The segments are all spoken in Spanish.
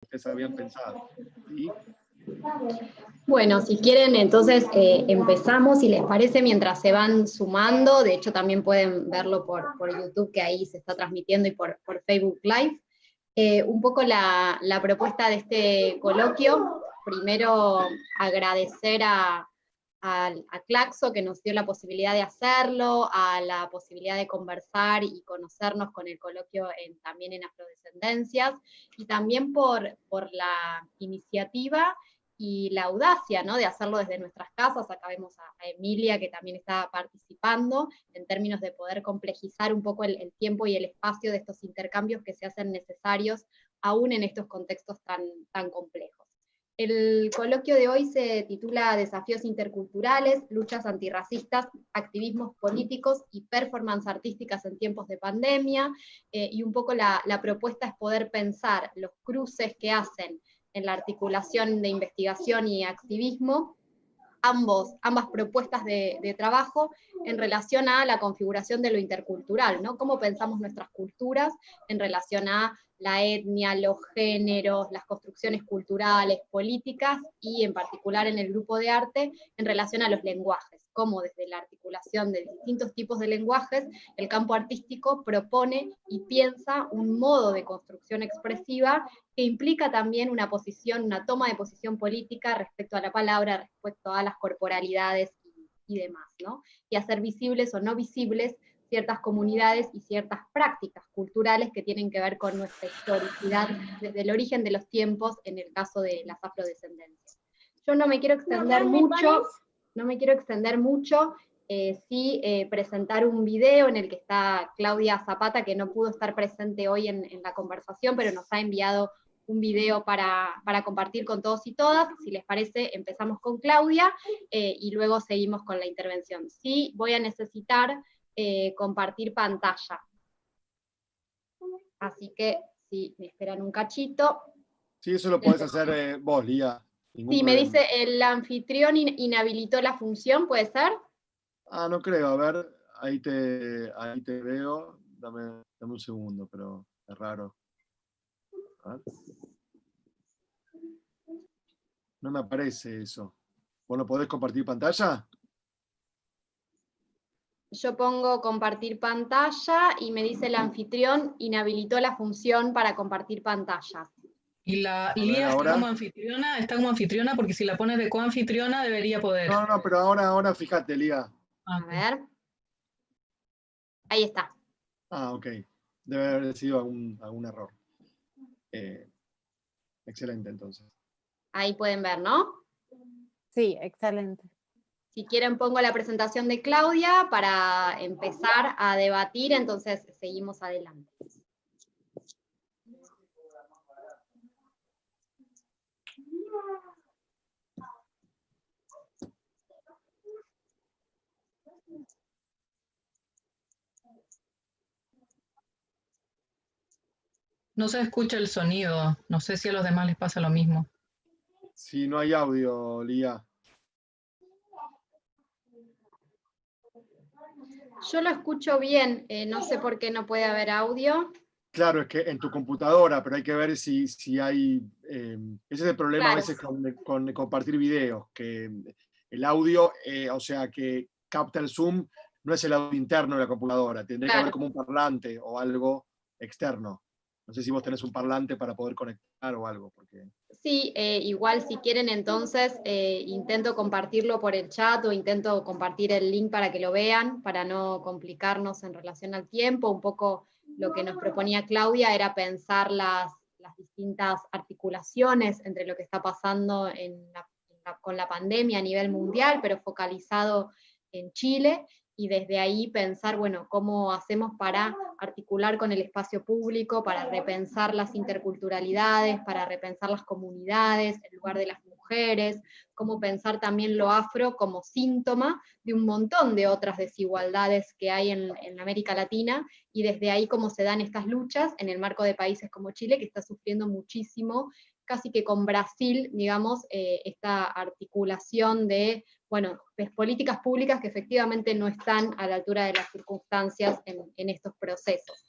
ustedes habían pensado. ¿Sí? Bueno, si quieren, entonces empezamos, si les parece, mientras se van sumando. De hecho, también pueden verlo por YouTube, que ahí se está transmitiendo, y por Facebook Live. Un poco la propuesta de este coloquio. Primero, agradecer a Claxo, que nos dio la posibilidad de hacerlo, a la posibilidad de conversar y conocernos con el coloquio también en Afrodescendencias, y también por la iniciativa y la audacia, ¿no?, de hacerlo desde nuestras casas. Acá vemos a Emilia, que también está participando, en términos de poder complejizar un poco el tiempo y el espacio de estos intercambios que se hacen necesarios, aún en estos contextos tan complejos. El coloquio de hoy se titula Desafíos interculturales, luchas antirracistas, activismos políticos y performance artísticas en tiempos de pandemia, y un poco la propuesta es poder pensar los cruces que hacen en la articulación de investigación y activismo, ambas propuestas de trabajo en relación a la configuración de lo intercultural, ¿no? Cómo pensamos nuestras culturas en relación a la etnia, los géneros, las construcciones culturales, políticas, y en particular en el grupo de arte, en relación a los lenguajes, cómo desde la articulación de distintos tipos de lenguajes, el campo artístico propone y piensa un modo de construcción expresiva que implica también una toma de posición política respecto a la palabra, respecto a las corporalidades y demás, ¿no? Y hacer visibles o no visibles ciertas comunidades y ciertas prácticas culturales que tienen que ver con nuestra historicidad desde el origen de los tiempos, en el caso de las afrodescendencias. Yo no me quiero extender mucho, sí presentar un video en el que está Claudia Zapata, que no pudo estar presente hoy en la conversación, pero nos ha enviado un video para compartir con todos y todas. Si les parece, empezamos con Claudia, y luego seguimos con la intervención. Sí, voy a necesitar compartir pantalla. Así que, si me esperan un cachito. Sí, eso lo podés hacer vos, Lía. Sí, me dice, el anfitrión inhabilitó la función, ¿puede ser? No creo, a ver, ahí te veo. Dame un segundo, pero es raro. No me aparece eso. ¿Vos no podés compartir pantalla? Yo pongo compartir pantalla y me dice el anfitrión inhabilitó la función para compartir pantalla. Y la Lía está como anfitriona, porque si la pones de coanfitriona debería poder. No, pero ahora fíjate, Lía. A ver. Ahí está. Ok. Debe haber sido algún error. Excelente, entonces. Ahí pueden ver, ¿no? Sí, excelente. Si quieren pongo la presentación de Claudia para empezar a debatir, entonces seguimos adelante. No se escucha el sonido, no sé si a los demás les pasa lo mismo. Sí, no hay audio, Lía. Yo lo escucho bien, no sé por qué no puede haber audio. Claro, es que en tu computadora, pero hay que ver si hay... ese es el problema, claro, a veces con compartir videos, que el audio, o sea, que capta el Zoom, no es el audio interno de la computadora, tendría que haber como un parlante o algo externo. No sé si vos tenés un parlante para poder conectar o algo. Porque... Sí, igual si quieren entonces intento compartirlo por el chat, o intento compartir el link para que lo vean, para no complicarnos en relación al tiempo. Un poco lo que nos proponía Claudia era pensar las distintas articulaciones entre lo que está pasando con la pandemia a nivel mundial, pero focalizado en Chile, y desde ahí pensar, bueno, cómo hacemos para articular con el espacio público, para repensar las interculturalidades, para repensar las comunidades, el lugar de las mujeres, cómo pensar también lo afro como síntoma de un montón de otras desigualdades que hay en América Latina, y desde ahí cómo se dan estas luchas en el marco de países como Chile, que está sufriendo muchísimo, casi que con Brasil, digamos, esta articulación de, bueno, políticas públicas que efectivamente no están a la altura de las circunstancias en estos procesos.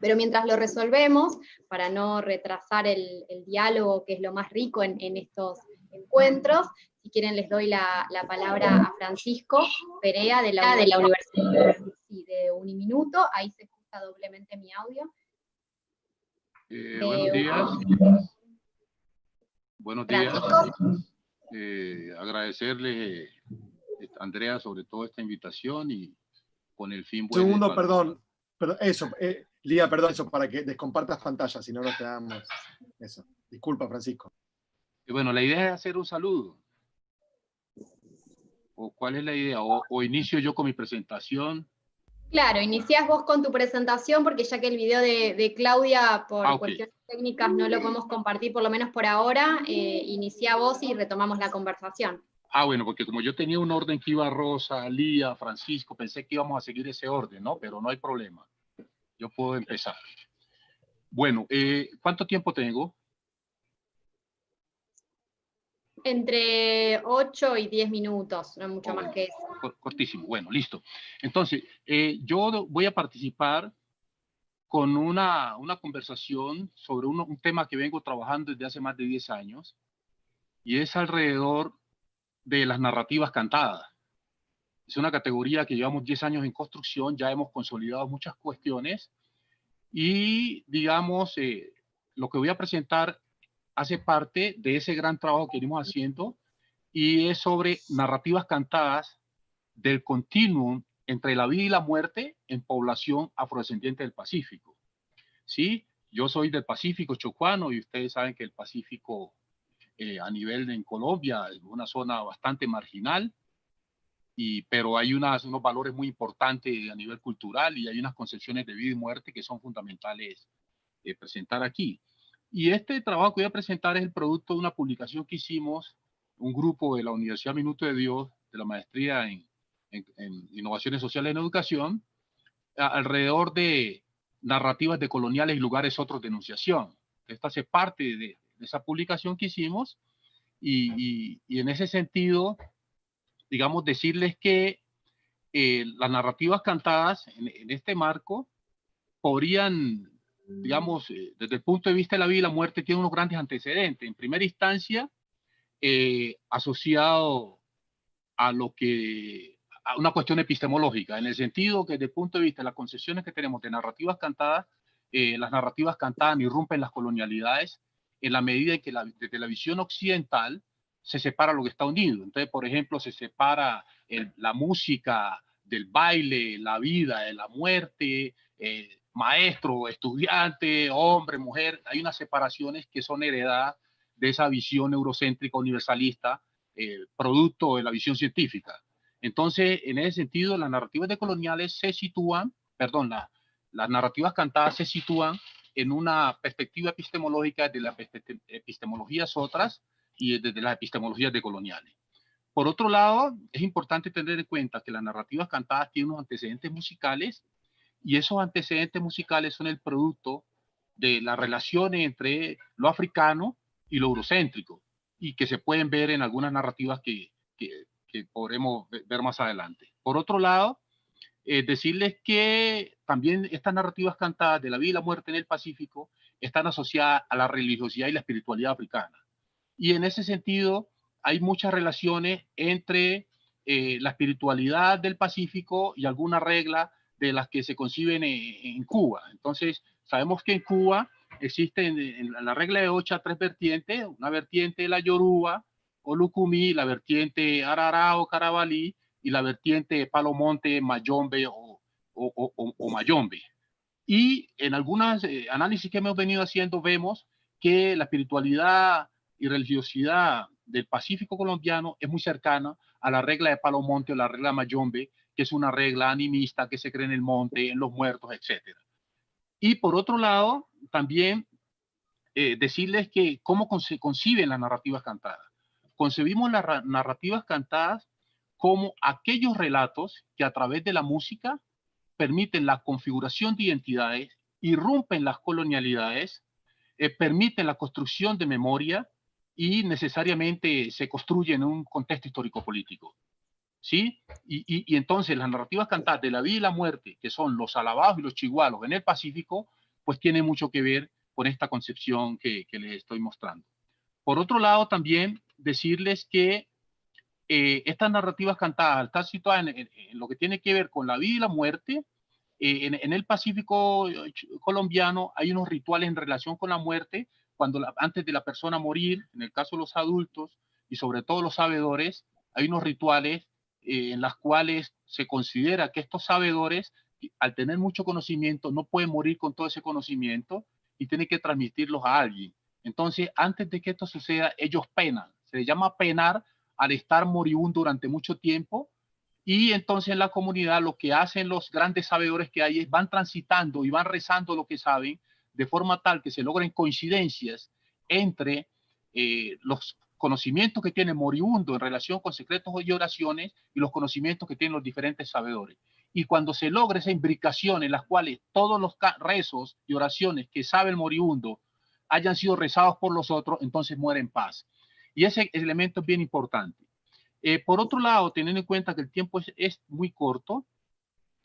Pero mientras lo resolvemos, para no retrasar el diálogo, que es lo más rico en estos encuentros, si quieren les doy la palabra a Francisco Perea de la Universidad de Uniminuto. Ahí se escucha doblemente mi audio. Buenos días. Buenos días. Agradecerle, Andrea, sobre todo esta invitación y con el fin... Segundo, perdón, eso, Lía, perdón, eso, para que descompartas pantalla, si no, no te damos eso. Disculpa, Francisco. Bueno, la idea es hacer un saludo. ¿O cuál es la idea? ¿O inicio yo con mi presentación? Claro, iniciás vos con tu presentación, porque ya que el video de Claudia, por cuestiones técnicas, no lo podemos compartir, por lo menos por ahora, inicia vos y retomamos la conversación. Bueno, porque como yo tenía un orden que iba Rosa, Lía, Francisco, pensé que íbamos a seguir ese orden, ¿no? Pero no hay problema. Yo puedo empezar. Bueno, ¿cuánto tiempo tengo? Entre 8 y 10 minutos, no mucho más que eso. Cortísimo, bueno, listo. Entonces, yo voy a participar con una conversación sobre un tema que vengo trabajando desde hace más de 10 años, y es alrededor de las narrativas cantadas. Es una categoría que llevamos 10 años en construcción, ya hemos consolidado muchas cuestiones, y digamos, lo que voy a presentar hace parte de ese gran trabajo que venimos haciendo, y es sobre narrativas cantadas del continuum entre la vida y la muerte en población afrodescendiente del Pacífico. ¿Sí? Yo soy del Pacífico chocuano, y ustedes saben que el Pacífico a nivel en Colombia es una zona bastante marginal, pero hay unos valores muy importantes a nivel cultural, y hay unas concepciones de vida y muerte que son fundamentales presentar aquí. Y este trabajo que voy a presentar es el producto de una publicación que hicimos, un grupo de la Universidad Minuto de Dios, de la maestría en Innovaciones Sociales en Educación, alrededor de narrativas decoloniales y lugares otros de enunciación. Esta hace parte de esa publicación que hicimos, y en ese sentido, digamos, decirles que las narrativas cantadas en este marco podrían, digamos, desde el punto de vista de la vida y la muerte, tienen unos grandes antecedentes. En primera instancia, asociado a una cuestión epistemológica, en el sentido que desde el punto de vista de las concepciones que tenemos de narrativas cantadas, las narrativas cantadas irrumpen las colonialidades en la medida en que desde la visión occidental se separa lo que está unido. Entonces, por ejemplo, se separa la música del baile, la vida de la muerte, maestro, estudiante, hombre, mujer. Hay unas separaciones que son heredadas de esa visión eurocéntrica universalista, producto de la visión científica. Entonces, en ese sentido, las narrativas decoloniales se sitúan, perdón, las narrativas cantadas se sitúan en una perspectiva epistemológica de las epistemologías otras y desde las epistemologías decoloniales. Por otro lado, es importante tener en cuenta que las narrativas cantadas tienen unos antecedentes musicales, y esos antecedentes musicales son el producto de las relaciones entre lo africano y lo eurocéntrico, y que se pueden ver en algunas narrativas que podremos ver más adelante. Por otro lado, decirles que también estas narrativas cantadas de la vida y la muerte en el Pacífico están asociadas a la religiosidad y la espiritualidad africana. Y en ese sentido, hay muchas relaciones entre la espiritualidad del Pacífico y algunas reglas de las que se conciben en Cuba. Entonces, sabemos que en Cuba existen en la regla de Ocha 3 vertientes: una vertiente de la Yoruba o Lucumí, la vertiente Arará o Carabalí, y la vertiente Palomonte, Mayombe o Mayombe. Y en algunos análisis que hemos venido haciendo, vemos que la espiritualidad y religiosidad del Pacífico colombiano es muy cercana a la regla de Palomonte o la regla de Mayombe, que es una regla animista que se cree en el monte, en los muertos, etc. Y por otro lado, también decirles que cómo se conciben las narrativas cantadas. concebimos las narrativas cantadas como aquellos relatos que a través de la música permiten la configuración de identidades, irrumpen las colonialidades, permiten la construcción de memoria y necesariamente se construyen en un contexto histórico-político. ¿Sí? Y entonces las narrativas cantadas de la vida y la muerte, que son los alabados y los chigualos en el Pacífico, pues tienen mucho que ver con esta concepción que les estoy mostrando. Por otro lado, también decirles que estas narrativas cantadas, al estar situadas en lo que tiene que ver con la vida y la muerte, en el Pacífico colombiano hay unos rituales en relación con la muerte, antes de la persona morir, en el caso de los adultos y sobre todo los sabedores, hay unos rituales en las cuales se considera que estos sabedores, al tener mucho conocimiento, no pueden morir con todo ese conocimiento y tienen que transmitirlos a alguien. Entonces, antes de que esto suceda, ellos penan. Se les llama penar al estar moribundo durante mucho tiempo. Y entonces en la comunidad lo que hacen los grandes sabedores que hay es van transitando y van rezando lo que saben de forma tal que se logren coincidencias entre los conocimientos que tiene moribundo en relación con secretos y oraciones y los conocimientos que tienen los diferentes sabedores. Y cuando se logra esa imbricación en las cuales todos los rezos y oraciones que sabe el moribundo hayan sido rezados por los otros, entonces muere en paz. Y ese elemento es bien importante. Por otro lado, teniendo en cuenta que el tiempo es muy corto,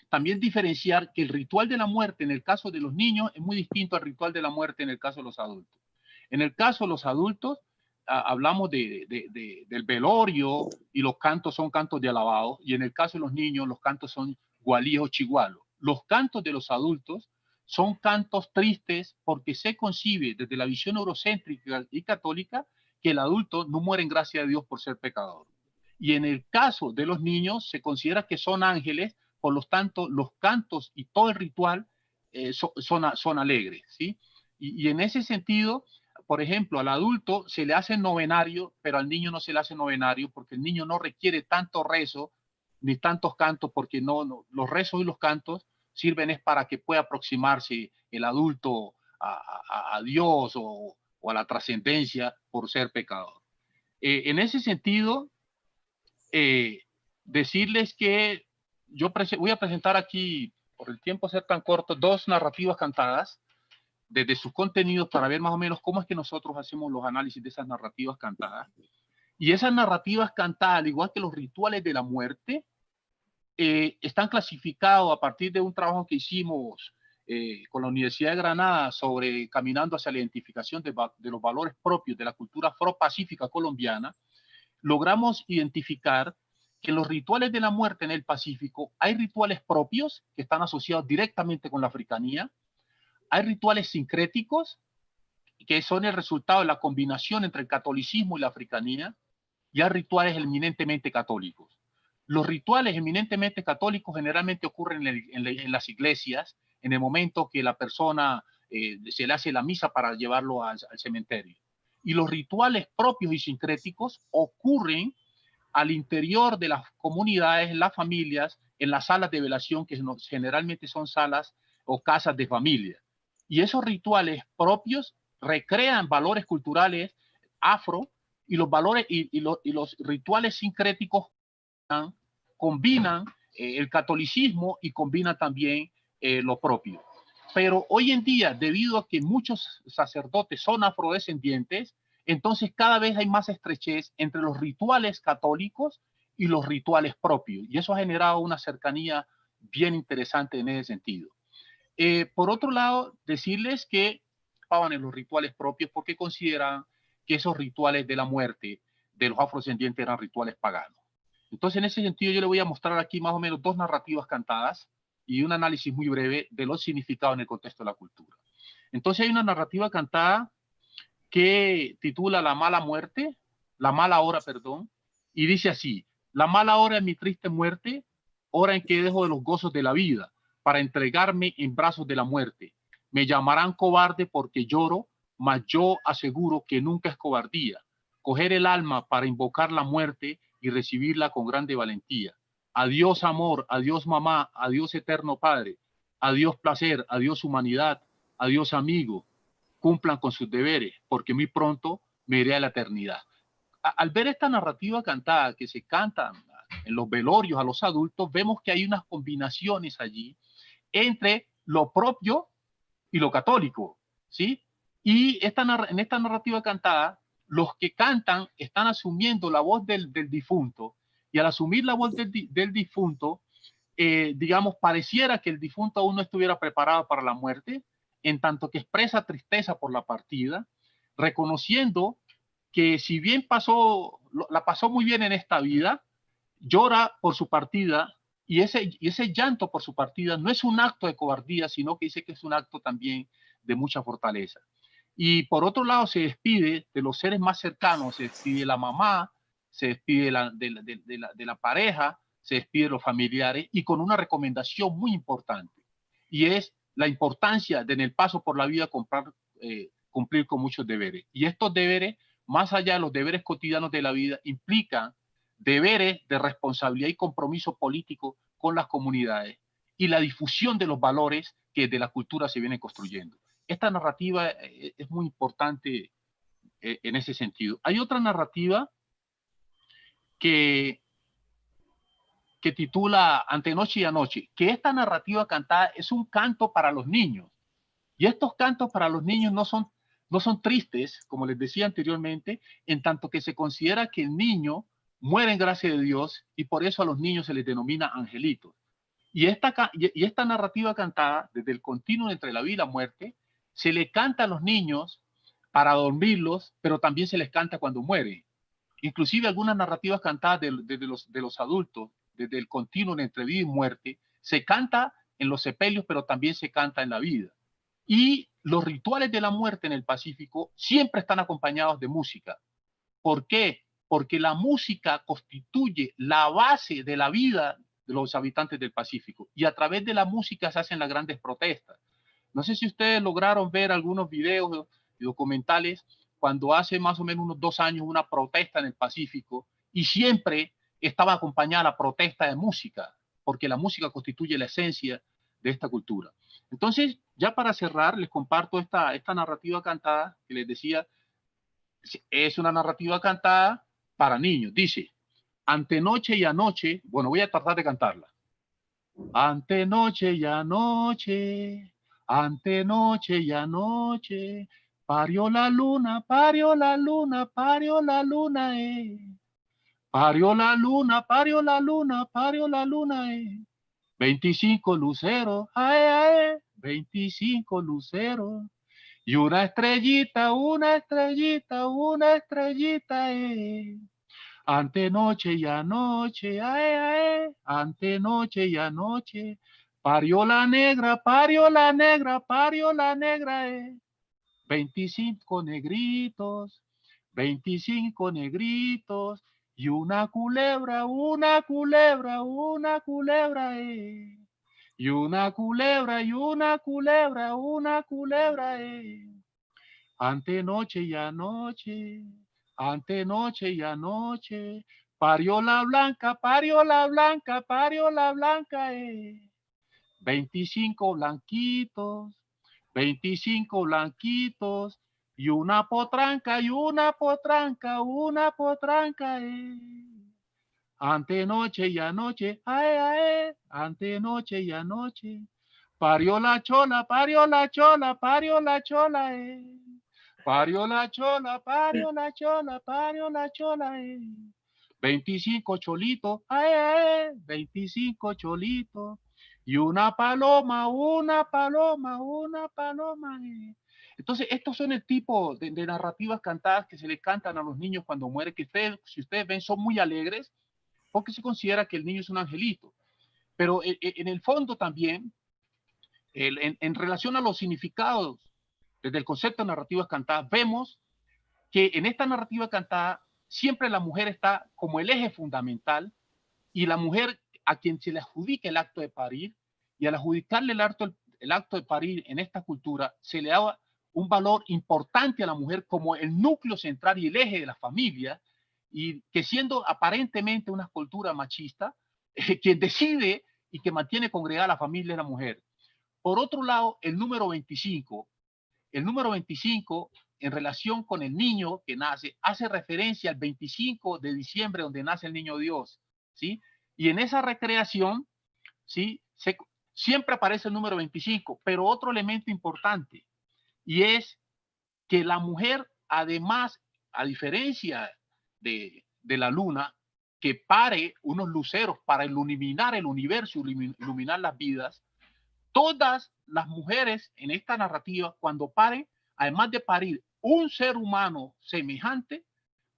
también diferenciar que el ritual de la muerte en el caso de los niños es muy distinto al ritual de la muerte en el caso de los adultos. En el caso de los adultos, hablamos del velorio y los cantos son cantos de alabado, y en el caso de los niños, los cantos son gualíes o chigualos. Los cantos de los adultos son cantos tristes porque se concibe desde la visión eurocéntrica y católica que el adulto no muere en gracia de Dios por ser pecador. Y en el caso de los niños se considera que son ángeles, por lo tanto los cantos y todo el ritual son alegres, ¿sí? Y en ese sentido, por ejemplo, al adulto se le hace novenario, pero al niño no se le hace novenario porque el niño no requiere tanto rezo ni tantos cantos, porque los rezos y los cantos sirven es para que pueda aproximarse el adulto a Dios o a la trascendencia por ser pecador. En ese sentido, decirles que yo voy a presentar aquí, por el tiempo ser tan corto, dos narrativas cantadas desde sus contenidos para ver más o menos cómo es que nosotros hacemos los análisis de esas narrativas cantadas. Y esas narrativas cantadas, al igual que los rituales de la muerte, están clasificados a partir de un trabajo que hicimos con la Universidad de Granada sobre caminando hacia la identificación de los valores propios de la cultura afro-pacífica colombiana. Logramos identificar que en los rituales de la muerte en el Pacífico hay rituales propios que están asociados directamente con la africanía, hay rituales sincréticos que son el resultado de la combinación entre el catolicismo y la africanía, y hay rituales eminentemente católicos. Los rituales eminentemente católicos generalmente ocurren en las iglesias en el momento que la persona se le hace la misa para llevarlo al cementerio. Y los rituales propios y sincréticos ocurren al interior de las comunidades, en las familias, en las salas de velación, que generalmente son salas o casas de familia. Y esos rituales propios recrean valores culturales afro, y los valores y los rituales sincréticos combinan el catolicismo y combinan también lo propio. Pero hoy en día, debido a que muchos sacerdotes son afrodescendientes, entonces cada vez hay más estrechez entre los rituales católicos y los rituales propios. Y eso ha generado una cercanía bien interesante en ese sentido. Por otro lado, decirles que en los rituales propios porque consideran que esos rituales de la muerte de los afrodescendientes eran rituales paganos. Entonces, en ese sentido, yo le voy a mostrar aquí más o menos dos narrativas cantadas y un análisis muy breve de los significados en el contexto de la cultura. Entonces, hay una narrativa cantada que titula La mala hora, perdón, y dice así: la mala hora es mi triste muerte, hora en que dejo de los gozos de la vida para entregarme en brazos de la muerte. Me llamarán cobarde porque lloro, mas yo aseguro que nunca es cobardía. Coger el alma para invocar la muerte y recibirla con grande valentía. Adiós amor, adiós mamá, adiós eterno padre, adiós placer, adiós humanidad, adiós amigo. Cumplan con sus deberes, porque muy pronto me iré a la eternidad. al ver esta narrativa cantada que se canta en los velorios a los adultos, vemos que hay unas combinaciones allí entre lo propio y lo católico, ¿sí? Y en esta narrativa cantada, los que cantan están asumiendo la voz del difunto, y al asumir la voz del difunto, digamos, pareciera que el difunto aún no estuviera preparado para la muerte, en tanto que expresa tristeza por la partida, reconociendo que si bien la pasó muy bien en esta vida, llora por su partida, y ese llanto por su partida no es un acto de cobardía, sino que dice que es un acto también de mucha fortaleza. Y por otro lado se despide de los seres más cercanos, se despide de la mamá, se despide de la pareja, se despide de los familiares, y con una recomendación muy importante, y es la importancia de en el paso por la vida cumplir con muchos deberes. Y estos deberes, más allá de los deberes cotidianos de la vida, implican deberes de responsabilidad y compromiso político con las comunidades y la difusión de los valores que de la cultura se vienen construyendo. Esta narrativa es muy importante en ese sentido. Hay otra narrativa que titula Ante noche y anoche, que esta narrativa cantada es un canto para los niños. Y estos cantos para los niños no son tristes, como les decía anteriormente, en tanto que se considera que el niño muere en gracia de Dios, y por eso a los niños se les denomina angelitos. Y esta narrativa cantada, desde el continuo entre la vida y la muerte, se le canta a los niños para dormirlos, pero también se les canta cuando mueren. Inclusive algunas narrativas cantadas de los adultos, desde el continuo entre vida y muerte, se canta en los sepelios, pero también se canta en la vida. Y los rituales de la muerte en el Pacífico siempre están acompañados de música. ¿Por qué? Porque la música constituye la base de la vida de los habitantes del Pacífico, y a través de la música se hacen las grandes protestas. No sé si ustedes lograron ver algunos videos y documentales cuando hace más o menos unos 2 años una protesta en el Pacífico, y siempre estaba acompañada la protesta de música, porque la música constituye la esencia de esta cultura. Entonces, ya para cerrar, les comparto esta narrativa cantada que les decía. Es una narrativa cantada para niños. Dice: ante noche y anoche, bueno, voy a tratar de cantarla. Ante noche y anoche, ante noche y anoche, parió la luna, parió la luna, parió la luna, parió la luna, parió la luna, parió la luna, 25 luceros, 25 luceros. Y una estrellita, una estrellita, una estrellita, ante noche y anoche, ante noche y anoche, parió la negra, parió la negra, parió la negra, 25 negritos, 25 negritos, y una culebra, una culebra, una culebra, y una culebra, y una culebra, una culebra, ante noche y anoche, ante noche y anoche, parió la blanca, parió la blanca, parió la blanca, 25 blanquitos, 25 blanquitos, y una potranca, y una potranca, una potranca, ante noche y anoche, ante noche y anoche, parió la chola, parió la chola, parió la chola, parió la chola, parió la chola, parió la chola, 25 cholitos, 25 cholitos, y una paloma, una paloma, una paloma. Entonces, estos son el tipo de narrativas cantadas que se le cantan a los niños cuando mueren, que si ustedes ven, son muy alegres, porque se considera que el niño es un angelito. Pero en el fondo también, en relación a los significados, desde el concepto de narrativas cantadas, vemos que en esta narrativa cantada siempre la mujer está como el eje fundamental, y la mujer a quien se le adjudica el acto de parir, y al adjudicarle el acto de parir en esta cultura, se le da un valor importante a la mujer como el núcleo central y el eje de la familia, y que siendo aparentemente una cultura machista, quien decide y que mantiene congregada la familia es la mujer. Por otro lado, el número 25 en relación con el niño que nace, hace referencia al 25 de diciembre, donde nace el niño Dios, ¿sí? Y en esa recreación, ¿sí? Siempre aparece el número 25, pero otro elemento importante, y es que la mujer, además, a diferencia de la luna, que pare unos luceros para iluminar el universo, iluminar las vidas, todas las mujeres en esta narrativa, cuando pare, además de parir un ser humano semejante,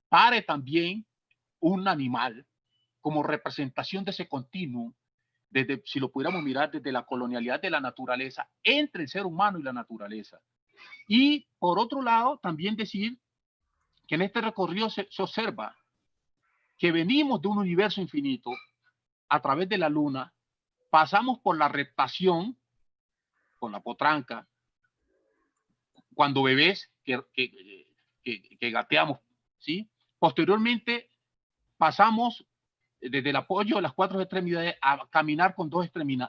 pare también un animal como representación de ese continuum, desde, si lo pudiéramos mirar desde la colonialidad de la naturaleza, entre el ser humano y la naturaleza. Y por otro lado, también decir que en este recorrido se observa que venimos de un universo infinito a través de la luna, pasamos por la reptación con la potranca, cuando bebés que gateamos, ¿sí? Posteriormente pasamos desde el apoyo de las 4 extremidades a caminar con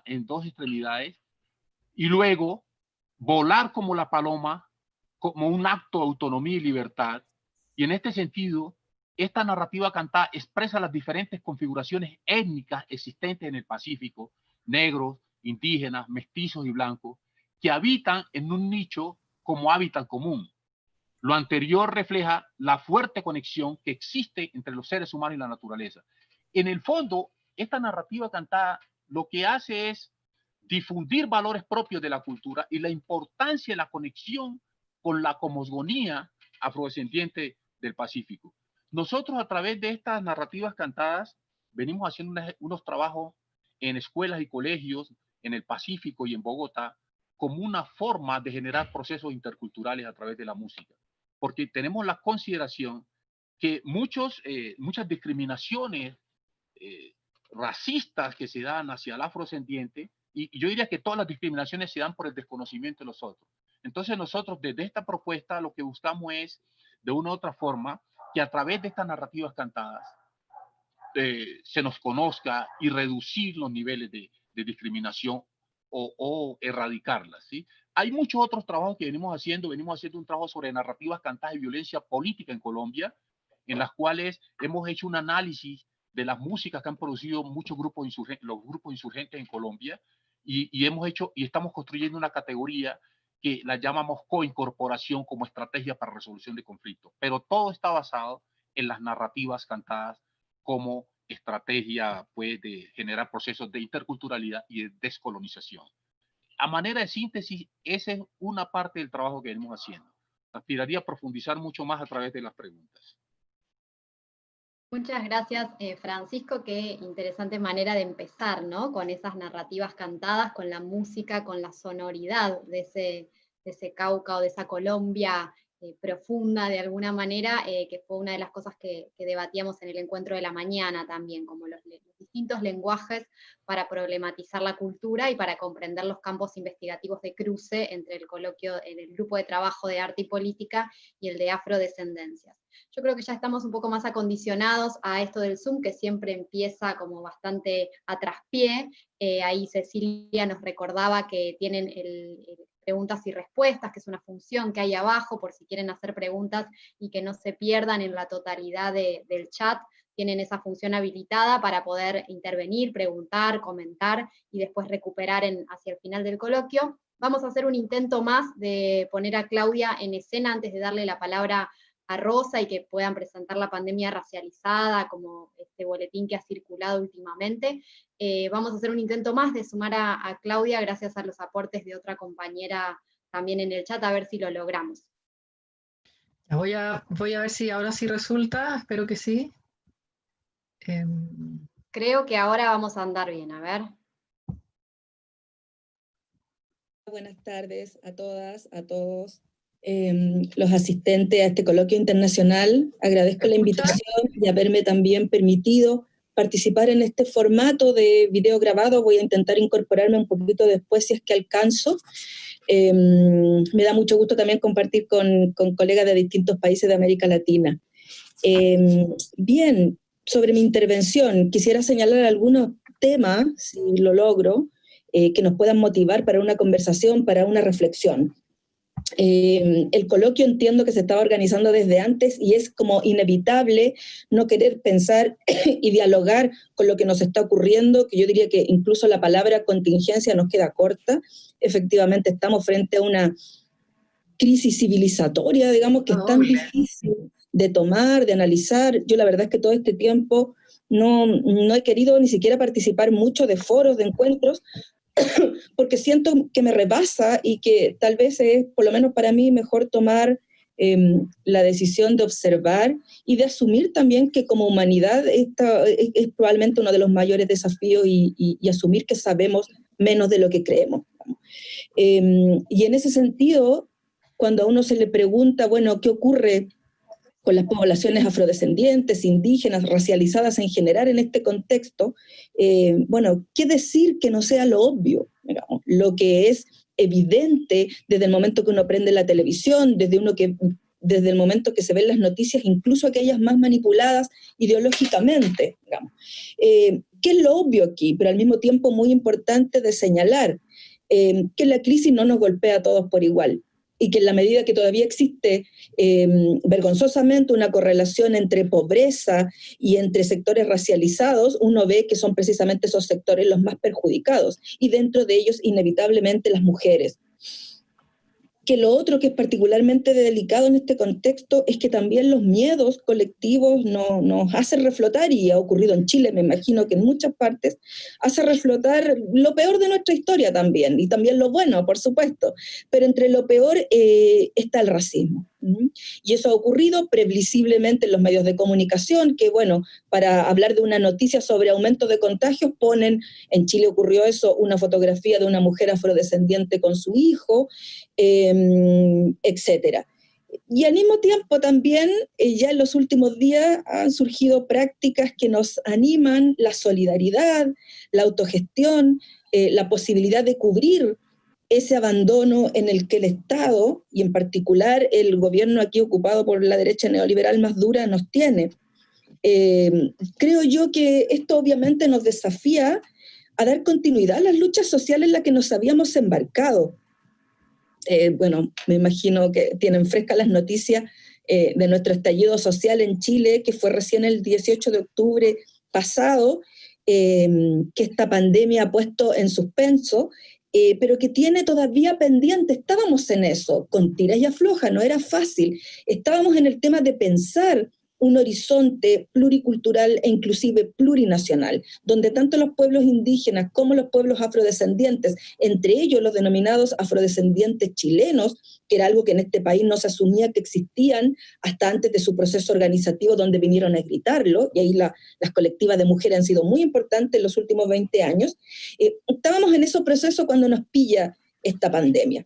en dos extremidades, y luego volar como la paloma, como un acto de autonomía y libertad. Y en este sentido, esta narrativa cantada expresa las diferentes configuraciones étnicas existentes en el Pacífico, negros, indígenas, mestizos y blancos, que habitan en un nicho como hábitat común. Lo anterior refleja la fuerte conexión que existe entre los seres humanos y la naturaleza. En el fondo, esta narrativa cantada lo que hace es difundir valores propios de la cultura y la importancia de la conexión con la cosmogonía afrodescendiente del Pacífico. Nosotros, a través de estas narrativas cantadas, venimos haciendo unos trabajos en escuelas y colegios en el Pacífico y en Bogotá, como una forma de generar procesos interculturales a través de la música. Porque tenemos la consideración que muchas discriminaciones racistas que se dan hacia el afrodescendiente, y yo diría que todas las discriminaciones se dan por el desconocimiento de los otros. Entonces nosotros desde esta propuesta lo que buscamos es, de una u otra forma, que a través de estas narrativas cantadas se nos conozca y reducir los niveles de discriminación o erradicarlas, ¿sí? Hay muchos otros trabajos que venimos haciendo un trabajo sobre narrativas cantadas y violencia política en Colombia, en las cuales hemos hecho un análisis de las músicas que han producido muchos grupos insurgentes, los grupos insurgentes en Colombia, y estamos construyendo una categoría que la llamamos coincorporación como estrategia para resolución de conflictos. Pero todo está basado en las narrativas cantadas como estrategia, pues, de generar procesos de interculturalidad y de descolonización. A manera de síntesis, esa es una parte del trabajo que venimos haciendo. Aspiraría a profundizar mucho más a través de las preguntas. Muchas gracias, Francisco. Qué interesante manera de empezar, ¿no? Con esas narrativas cantadas, con la música, con la sonoridad de ese Cauca o de esa Colombia profunda de alguna manera, que fue una de las cosas que debatíamos en el encuentro de la mañana también, como los distintos lenguajes para problematizar la cultura y para comprender los campos investigativos de cruce entre el coloquio, en el grupo de trabajo de arte y política y el de afrodescendencias. Yo creo que ya estamos un poco más acondicionados a esto del Zoom, que siempre empieza como bastante a traspié. Ahí Cecilia nos recordaba que tienen el preguntas y respuestas, que es una función que hay abajo, por si quieren hacer preguntas y que no se pierdan en la totalidad del chat, tienen esa función habilitada para poder intervenir, preguntar, comentar, y después recuperar hacia el final del coloquio. Vamos a hacer un intento más de poner a Claudia en escena antes de darle la palabra a Rosa y que puedan presentar la pandemia racializada, como este boletín que ha circulado últimamente. Vamos a hacer un intento más de sumar a Claudia, gracias a los aportes de otra compañera también en el chat, a ver si lo logramos. Voy a ver si ahora sí resulta, espero que sí. Creo que ahora vamos a andar bien, a ver. Buenas tardes a todas, a todos. Los asistentes a este coloquio internacional, agradezco la invitación y haberme también permitido participar en este formato de video grabado. Voy a intentar incorporarme un poquito después si es que alcanzo. Me da mucho gusto también compartir con colegas de distintos países de América Latina. Bien, sobre mi intervención, quisiera señalar algunos temas, si lo logro, que nos puedan motivar para una conversación, para una reflexión. el coloquio entiendo que se estaba organizando desde antes y es como inevitable no querer pensar y dialogar con lo que nos está ocurriendo, que yo diría que incluso la palabra contingencia nos queda corta. Efectivamente estamos frente a una crisis civilizatoria, digamos, que es tan difícil de tomar, de analizar. Yo la verdad es que todo este tiempo no he querido ni siquiera participar mucho de foros, de encuentros, porque siento que me rebasa y que tal vez es, por lo menos para mí, mejor tomar la decisión de observar y de asumir también que como humanidad esta es probablemente uno de los mayores desafíos y asumir que sabemos menos de lo que creemos. Y en ese sentido, cuando a uno se le pregunta, bueno, ¿qué ocurre con las poblaciones afrodescendientes, indígenas, racializadas en general en este contexto? Bueno, ¿qué decir que no sea lo obvio? Digamos, lo que es evidente desde el momento que uno prende la televisión, desde el momento que se ven las noticias, incluso aquellas más manipuladas ideológicamente, digamos. ¿Qué es lo obvio aquí? Pero al mismo tiempo muy importante de señalar que la crisis no nos golpea a todos por igual, y que en la medida que todavía existe vergonzosamente una correlación entre pobreza y entre sectores racializados, uno ve que son precisamente esos sectores los más perjudicados, y dentro de ellos inevitablemente las mujeres. Que lo otro que es particularmente delicado en este contexto es que también los miedos colectivos nos hacen reflotar, y ha ocurrido en Chile, me imagino que en muchas partes, hace reflotar lo peor de nuestra historia también, y también lo bueno, por supuesto, pero entre lo peor está el racismo. Y eso ha ocurrido previsiblemente en los medios de comunicación, que bueno, para hablar de una noticia sobre aumento de contagios ponen, en Chile ocurrió eso, una fotografía de una mujer afrodescendiente con su hijo, etcétera. Y al mismo tiempo también, ya en los últimos días han surgido prácticas que nos animan la solidaridad, la autogestión, la posibilidad de cubrir ese abandono en el que el Estado, y en particular el gobierno aquí ocupado por la derecha neoliberal más dura, nos tiene. Creo yo que esto obviamente nos desafía a dar continuidad a las luchas sociales en las que nos habíamos embarcado. Bueno, me imagino que tienen frescas las noticias de nuestro estallido social en Chile, que fue recién el 18 de octubre pasado, que esta pandemia ha puesto en suspenso, pero que tiene todavía pendiente. Estábamos en eso, con tiras y aflojas, no era fácil. Estábamos en el tema de pensar un horizonte pluricultural e inclusive plurinacional, donde tanto los pueblos indígenas como los pueblos afrodescendientes, entre ellos los denominados afrodescendientes chilenos, que era algo que en este país no se asumía que existían hasta antes de su proceso organizativo, donde vinieron a gritarlo, y ahí las colectivas de mujeres han sido muy importantes en los últimos 20 años, estábamos en ese proceso cuando nos pilla esta pandemia.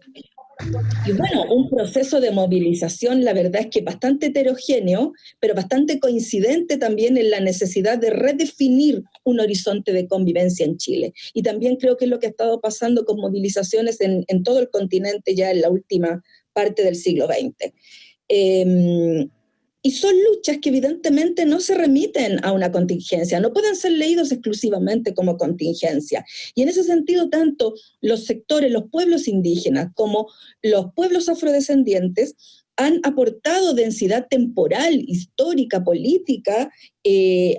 Y bueno, un proceso de movilización, la verdad es que bastante heterogéneo, pero bastante coincidente también en la necesidad de redefinir un horizonte de convivencia en Chile. Y también creo que es lo que ha estado pasando con movilizaciones en todo el continente ya en la última parte del siglo XX. Y son luchas que evidentemente no se remiten a una contingencia, no pueden ser leídos exclusivamente como contingencia. Y en ese sentido, tanto los sectores, los pueblos indígenas, como los pueblos afrodescendientes han aportado densidad temporal, histórica, política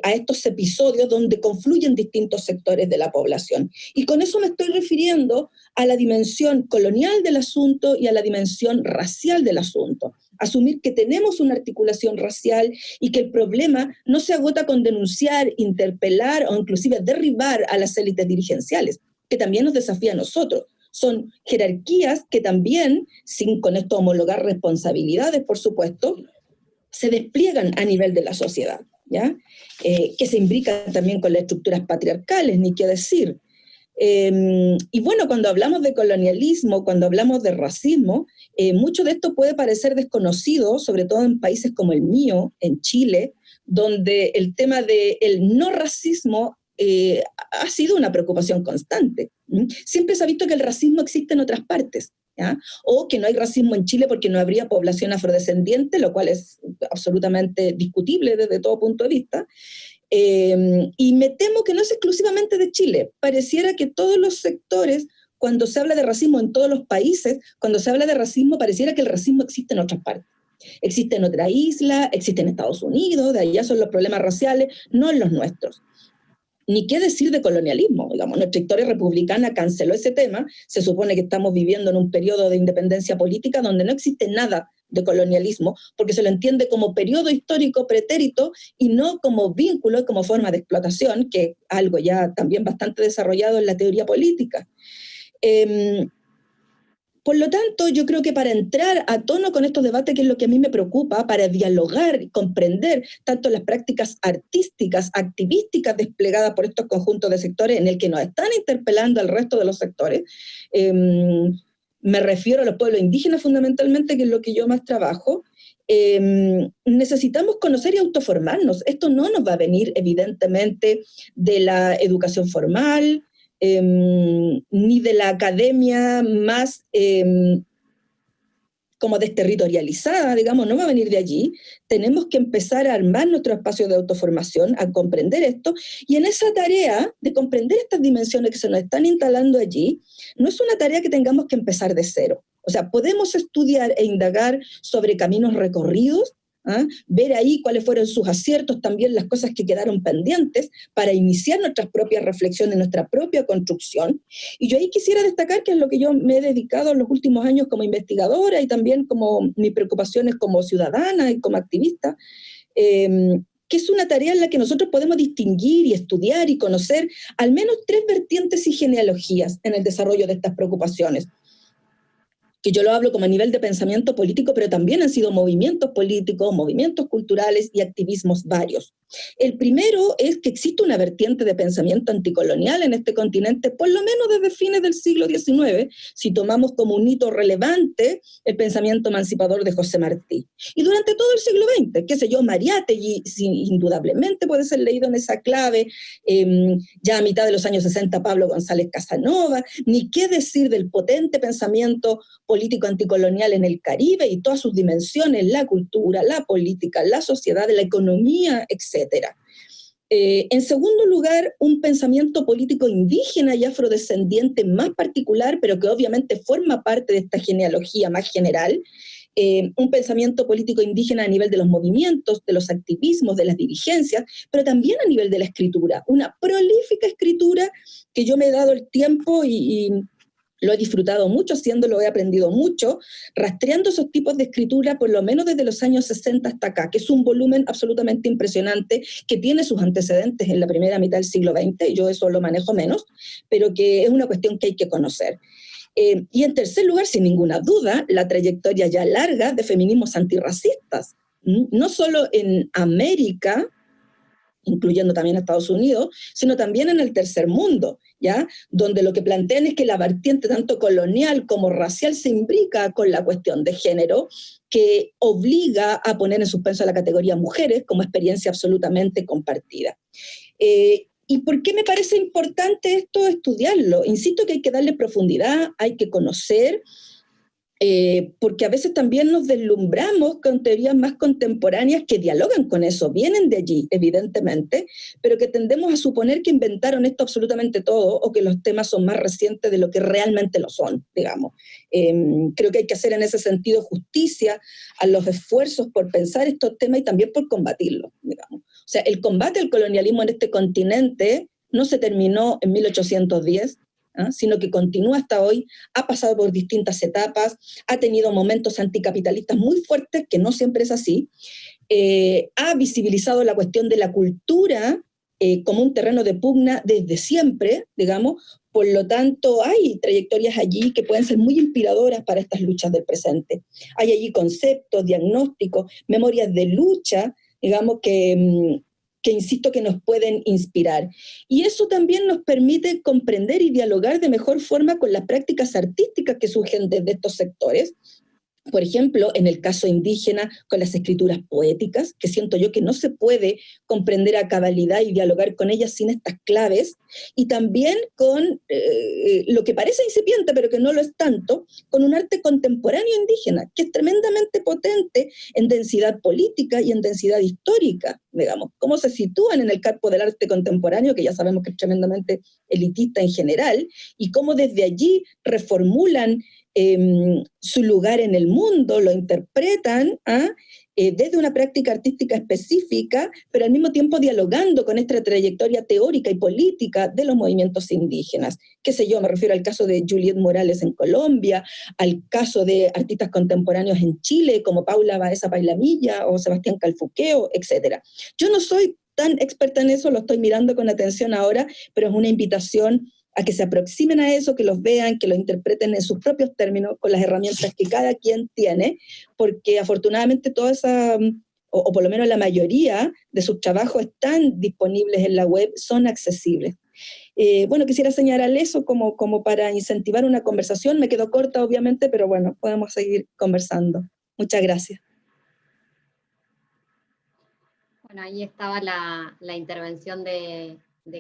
a estos episodios donde confluyen distintos sectores de la población. Y con eso me estoy refiriendo a la dimensión colonial del asunto y a la dimensión racial del asunto. Asumir que tenemos una articulación racial y que el problema no se agota con denunciar, interpelar o inclusive derribar a las élites dirigenciales, que también nos desafía a nosotros. Son jerarquías que también, sin con esto homologar responsabilidades, por supuesto, se despliegan a nivel de la sociedad, ¿ya? Que se imbrican también con las estructuras patriarcales, ni qué decir. Y bueno, cuando hablamos de colonialismo, cuando hablamos de racismo, mucho de esto puede parecer desconocido, sobre todo en países como el mío, en Chile, donde el tema del no racismo ha sido una preocupación constante. Siempre se ha visto que el racismo existe en otras partes, ¿ya? O que no hay racismo en Chile porque no habría población afrodescendiente, lo cual es absolutamente discutible desde todo punto de vista. Y me temo que no es exclusivamente de Chile. Pareciera que todos los sectores cuando se habla de racismo en todos los países, cuando se habla de racismo pareciera que el racismo existe en otras partes. Existe en otra isla, existe en Estados Unidos, de allá son los problemas raciales, no en los nuestros. Ni qué decir de colonialismo, digamos, nuestra historia republicana canceló ese tema, se supone que estamos viviendo en un periodo de independencia política donde no existe nada de colonialismo, porque se lo entiende como periodo histórico pretérito y no como vínculo, como forma de explotación, que es algo ya también bastante desarrollado en la teoría política. Por lo tanto, yo creo que para entrar a tono con estos debates, que es lo que a mí me preocupa, para dialogar y comprender tanto las prácticas artísticas, activísticas desplegadas por estos conjuntos de sectores en el que nos están interpelando al resto de los sectores, me refiero a los pueblos indígenas fundamentalmente, que es lo que yo más trabajo, necesitamos conocer y autoformarnos. Esto no nos va a venir evidentemente de la educación formal, ni de la academia más como desterritorializada, digamos, no va a venir de allí. Tenemos que empezar a armar nuestro espacio de autoformación, a comprender esto, y en esa tarea de comprender estas dimensiones que se nos están instalando allí, no es una tarea que tengamos que empezar de cero. O sea, podemos estudiar e indagar sobre caminos recorridos, ver ahí cuáles fueron sus aciertos, también las cosas que quedaron pendientes, para iniciar nuestras propias reflexiones, nuestra propia construcción. Y yo ahí quisiera destacar que es lo que yo me he dedicado en los últimos años como investigadora y también como mis preocupaciones como ciudadana y como activista, que es una tarea en la que nosotros podemos distinguir y estudiar y conocer al menos 3 vertientes y genealogías en el desarrollo de estas preocupaciones, que yo lo hablo como a nivel de pensamiento político, pero también han sido movimientos políticos, movimientos culturales y activismos varios. El primero es que existe una vertiente de pensamiento anticolonial en este continente, por lo menos desde fines del siglo XIX, si tomamos como un hito relevante el pensamiento emancipador de José Martí. Y durante todo el siglo XX, qué sé yo, Mariátegui indudablemente puede ser leído en esa clave, ya a mitad de los años 60 Pablo González Casanova, ni qué decir del potente pensamiento político anticolonial en el Caribe y todas sus dimensiones, la cultura, la política, la sociedad, la economía, etc. En segundo lugar, un pensamiento político indígena y afrodescendiente más particular, pero que obviamente forma parte de esta genealogía más general, un pensamiento político indígena a nivel de los movimientos, de los activismos, de las dirigencias, pero también a nivel de la escritura, una prolífica escritura que yo me he dado el tiempo y lo he disfrutado mucho haciéndolo, he aprendido mucho, rastreando esos tipos de escritura por lo menos desde los años 60 hasta acá, que es un volumen absolutamente impresionante, que tiene sus antecedentes en la primera mitad del siglo XX, yo eso lo manejo menos, pero que es una cuestión que hay que conocer. Y en tercer lugar, sin ninguna duda, la trayectoria ya larga de feminismos antirracistas, no solo en América, incluyendo también a Estados Unidos, sino también en el tercer mundo, ¿ya? Donde lo que plantean es que la vertiente tanto colonial como racial se imbrica con la cuestión de género, que obliga a poner en suspenso a la categoría mujeres como experiencia absolutamente compartida. ¿Y por qué me parece importante esto estudiarlo? Insisto que hay que darle profundidad, hay que conocer, porque a veces también nos deslumbramos con teorías más contemporáneas que dialogan con eso, vienen de allí, evidentemente, pero que tendemos a suponer que inventaron esto absolutamente todo o que los temas son más recientes de lo que realmente lo son, digamos. Creo que hay que hacer en ese sentido justicia a los esfuerzos por pensar estos temas y también por combatirlos, digamos. O sea, el combate al colonialismo en este continente no se terminó en 1810, sino que continúa hasta hoy, ha pasado por distintas etapas, ha tenido momentos anticapitalistas muy fuertes, que no siempre es así, ha visibilizado la cuestión de la cultura como un terreno de pugna desde siempre, digamos, por lo tanto hay trayectorias allí que pueden ser muy inspiradoras para estas luchas del presente. Hay allí conceptos, diagnósticos, memorias de lucha, digamos, que insisto que nos pueden inspirar. Y eso también nos permite comprender y dialogar de mejor forma con las prácticas artísticas que surgen desde estos sectores, por ejemplo, en el caso indígena, con las escrituras poéticas, que siento yo que no se puede comprender a cabalidad y dialogar con ellas sin estas claves, y también con lo que parece incipiente, pero que no lo es tanto, con un arte contemporáneo indígena, que es tremendamente potente en densidad política y en densidad histórica, digamos. ¿Cómo se sitúan en el campo del arte contemporáneo, que ya sabemos que es tremendamente elitista en general, y cómo desde allí reformulan su lugar en el mundo, lo interpretan desde una práctica artística específica, pero al mismo tiempo dialogando con esta trayectoria teórica y política de los movimientos indígenas. Qué sé yo, me refiero al caso de Juliet Morales en Colombia, al caso de artistas contemporáneos en Chile, como Paula Baeza Pailamilla o Sebastián Calfuqueo, etc. Yo no soy tan experta en eso, lo estoy mirando con atención ahora, pero es una invitación a que se aproximen a eso, que los vean, que lo interpreten en sus propios términos, con las herramientas que cada quien tiene, porque afortunadamente toda esa, o por lo menos la mayoría de sus trabajos están disponibles en la web, son accesibles. Bueno, quisiera señalar eso como para incentivar una conversación. Me quedo corta, obviamente, pero bueno, podemos seguir conversando. Muchas gracias. Bueno, ahí estaba la intervención de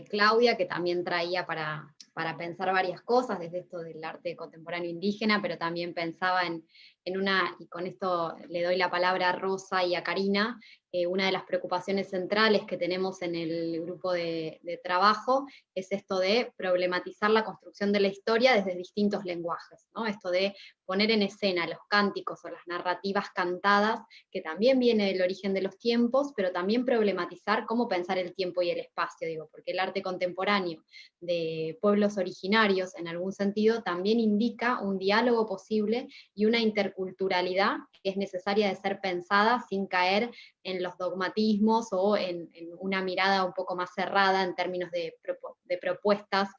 Claudia, que también traía para pensar varias cosas, desde esto del arte contemporáneo indígena, pero también pensaba en una, y con esto le doy la palabra a Rosa y a Karina, una de las preocupaciones centrales que tenemos en el grupo de trabajo es esto de problematizar la construcción de la historia desde distintos lenguajes, ¿no? Esto de poner en escena los cánticos o las narrativas cantadas, que también viene del origen de los tiempos, pero también problematizar cómo pensar el tiempo y el espacio, digo, porque el arte contemporáneo de pueblos originarios, en algún sentido, también indica un diálogo posible y una interculturalidad que es necesaria de ser pensada sin caer en los dogmatismos o en una mirada un poco más cerrada en términos de propuestas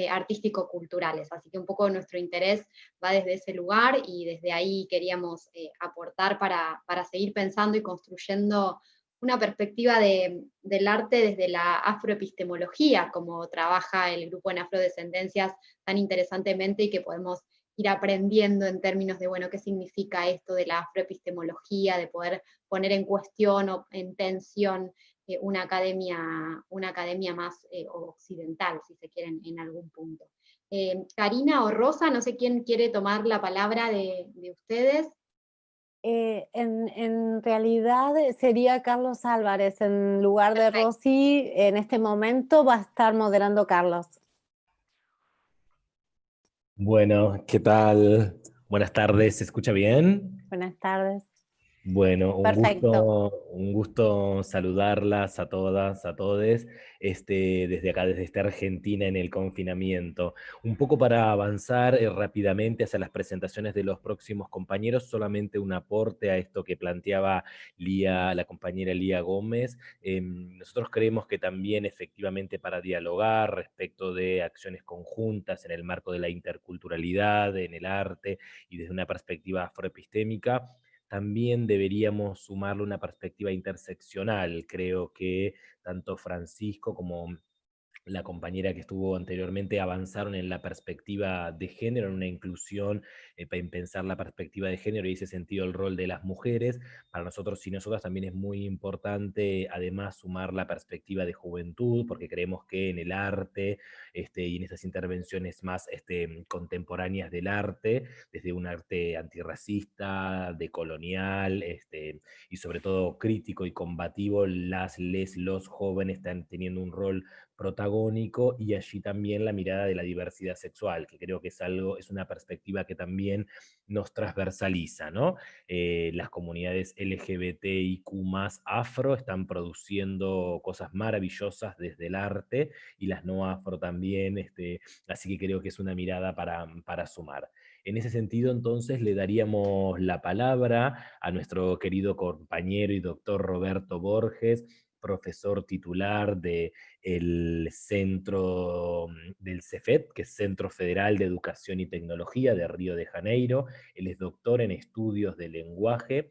artístico-culturales. Así que un poco nuestro interés va desde ese lugar y desde ahí queríamos aportar para seguir pensando y construyendo una perspectiva del arte desde la afroepistemología, como trabaja el grupo en Afrodescendencias tan interesantemente y que podemos ir aprendiendo en términos de, bueno, qué significa esto de la afroepistemología, de poder poner en cuestión o en tensión una academia más occidental, si se quiere, en algún punto. Karina o Rosa, no sé quién quiere tomar la palabra de ustedes. En realidad sería Carlos Álvarez, en lugar de Rosy. En este momento va a estar moderando Carlos. Bueno, ¿qué tal? Buenas tardes, ¿se escucha bien? Buenas tardes. Bueno, Perfecto. Un gusto saludarlas a todas, a todes, desde acá, desde esta Argentina en el confinamiento. Un poco para avanzar rápidamente hacia las presentaciones de los próximos compañeros, solamente un aporte a esto que planteaba la compañera Lía Gómez. Nosotros creemos que también efectivamente para dialogar respecto de acciones conjuntas en el marco de la interculturalidad, en el arte y desde una perspectiva afroepistémica, también deberíamos sumarle una perspectiva interseccional. Creo que tanto Francisco como la compañera que estuvo anteriormente avanzaron en la perspectiva de género, en una inclusión, en pensar la perspectiva de género y ese sentido el rol de las mujeres. Para nosotros y nosotras también es muy importante además sumar la perspectiva de juventud, porque creemos que en el arte y en estas intervenciones más contemporáneas del arte, desde un arte antirracista, decolonial, y sobre todo crítico y combativo, los jóvenes están teniendo un rol protagónico, y allí también la mirada de la diversidad sexual, que creo que es una perspectiva que también nos transversaliza, ¿no? Las comunidades LGBTIQ+ afro están produciendo cosas maravillosas desde el arte, y las no afro también, así que creo que es una mirada para sumar. En ese sentido, entonces, le daríamos la palabra a nuestro querido compañero y doctor Roberto Borges, profesor titular del centro del CEFET, que es Centro Federal de Educación y Tecnología de Río de Janeiro. Él es doctor en estudios de lenguaje,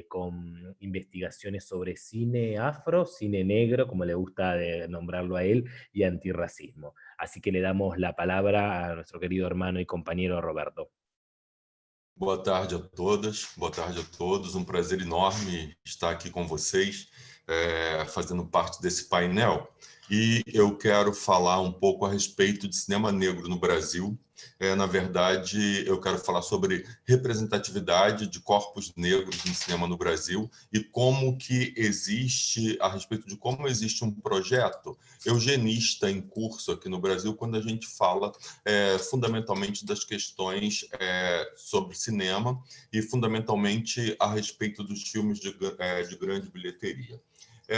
con investigaciones sobre cine afro, cine negro, como le gusta nombrarlo a él, y antirracismo. Así que le damos la palabra a nuestro querido hermano y compañero Roberto. Boa tarde a todas, boa tarde a todos. Um prazer enorme estar aqui com vocês, fazendo parte desse painel. E eu quero falar um pouco a respeito de cinema negro no Brasil. Na verdade, eu quero falar sobre representatividade de corpos negros no cinema no Brasil e como que existe, a respeito de como existe um projeto eugenista em curso aqui no Brasil quando a gente fala fundamentalmente das questões sobre cinema e fundamentalmente a respeito dos filmes de grande bilheteria.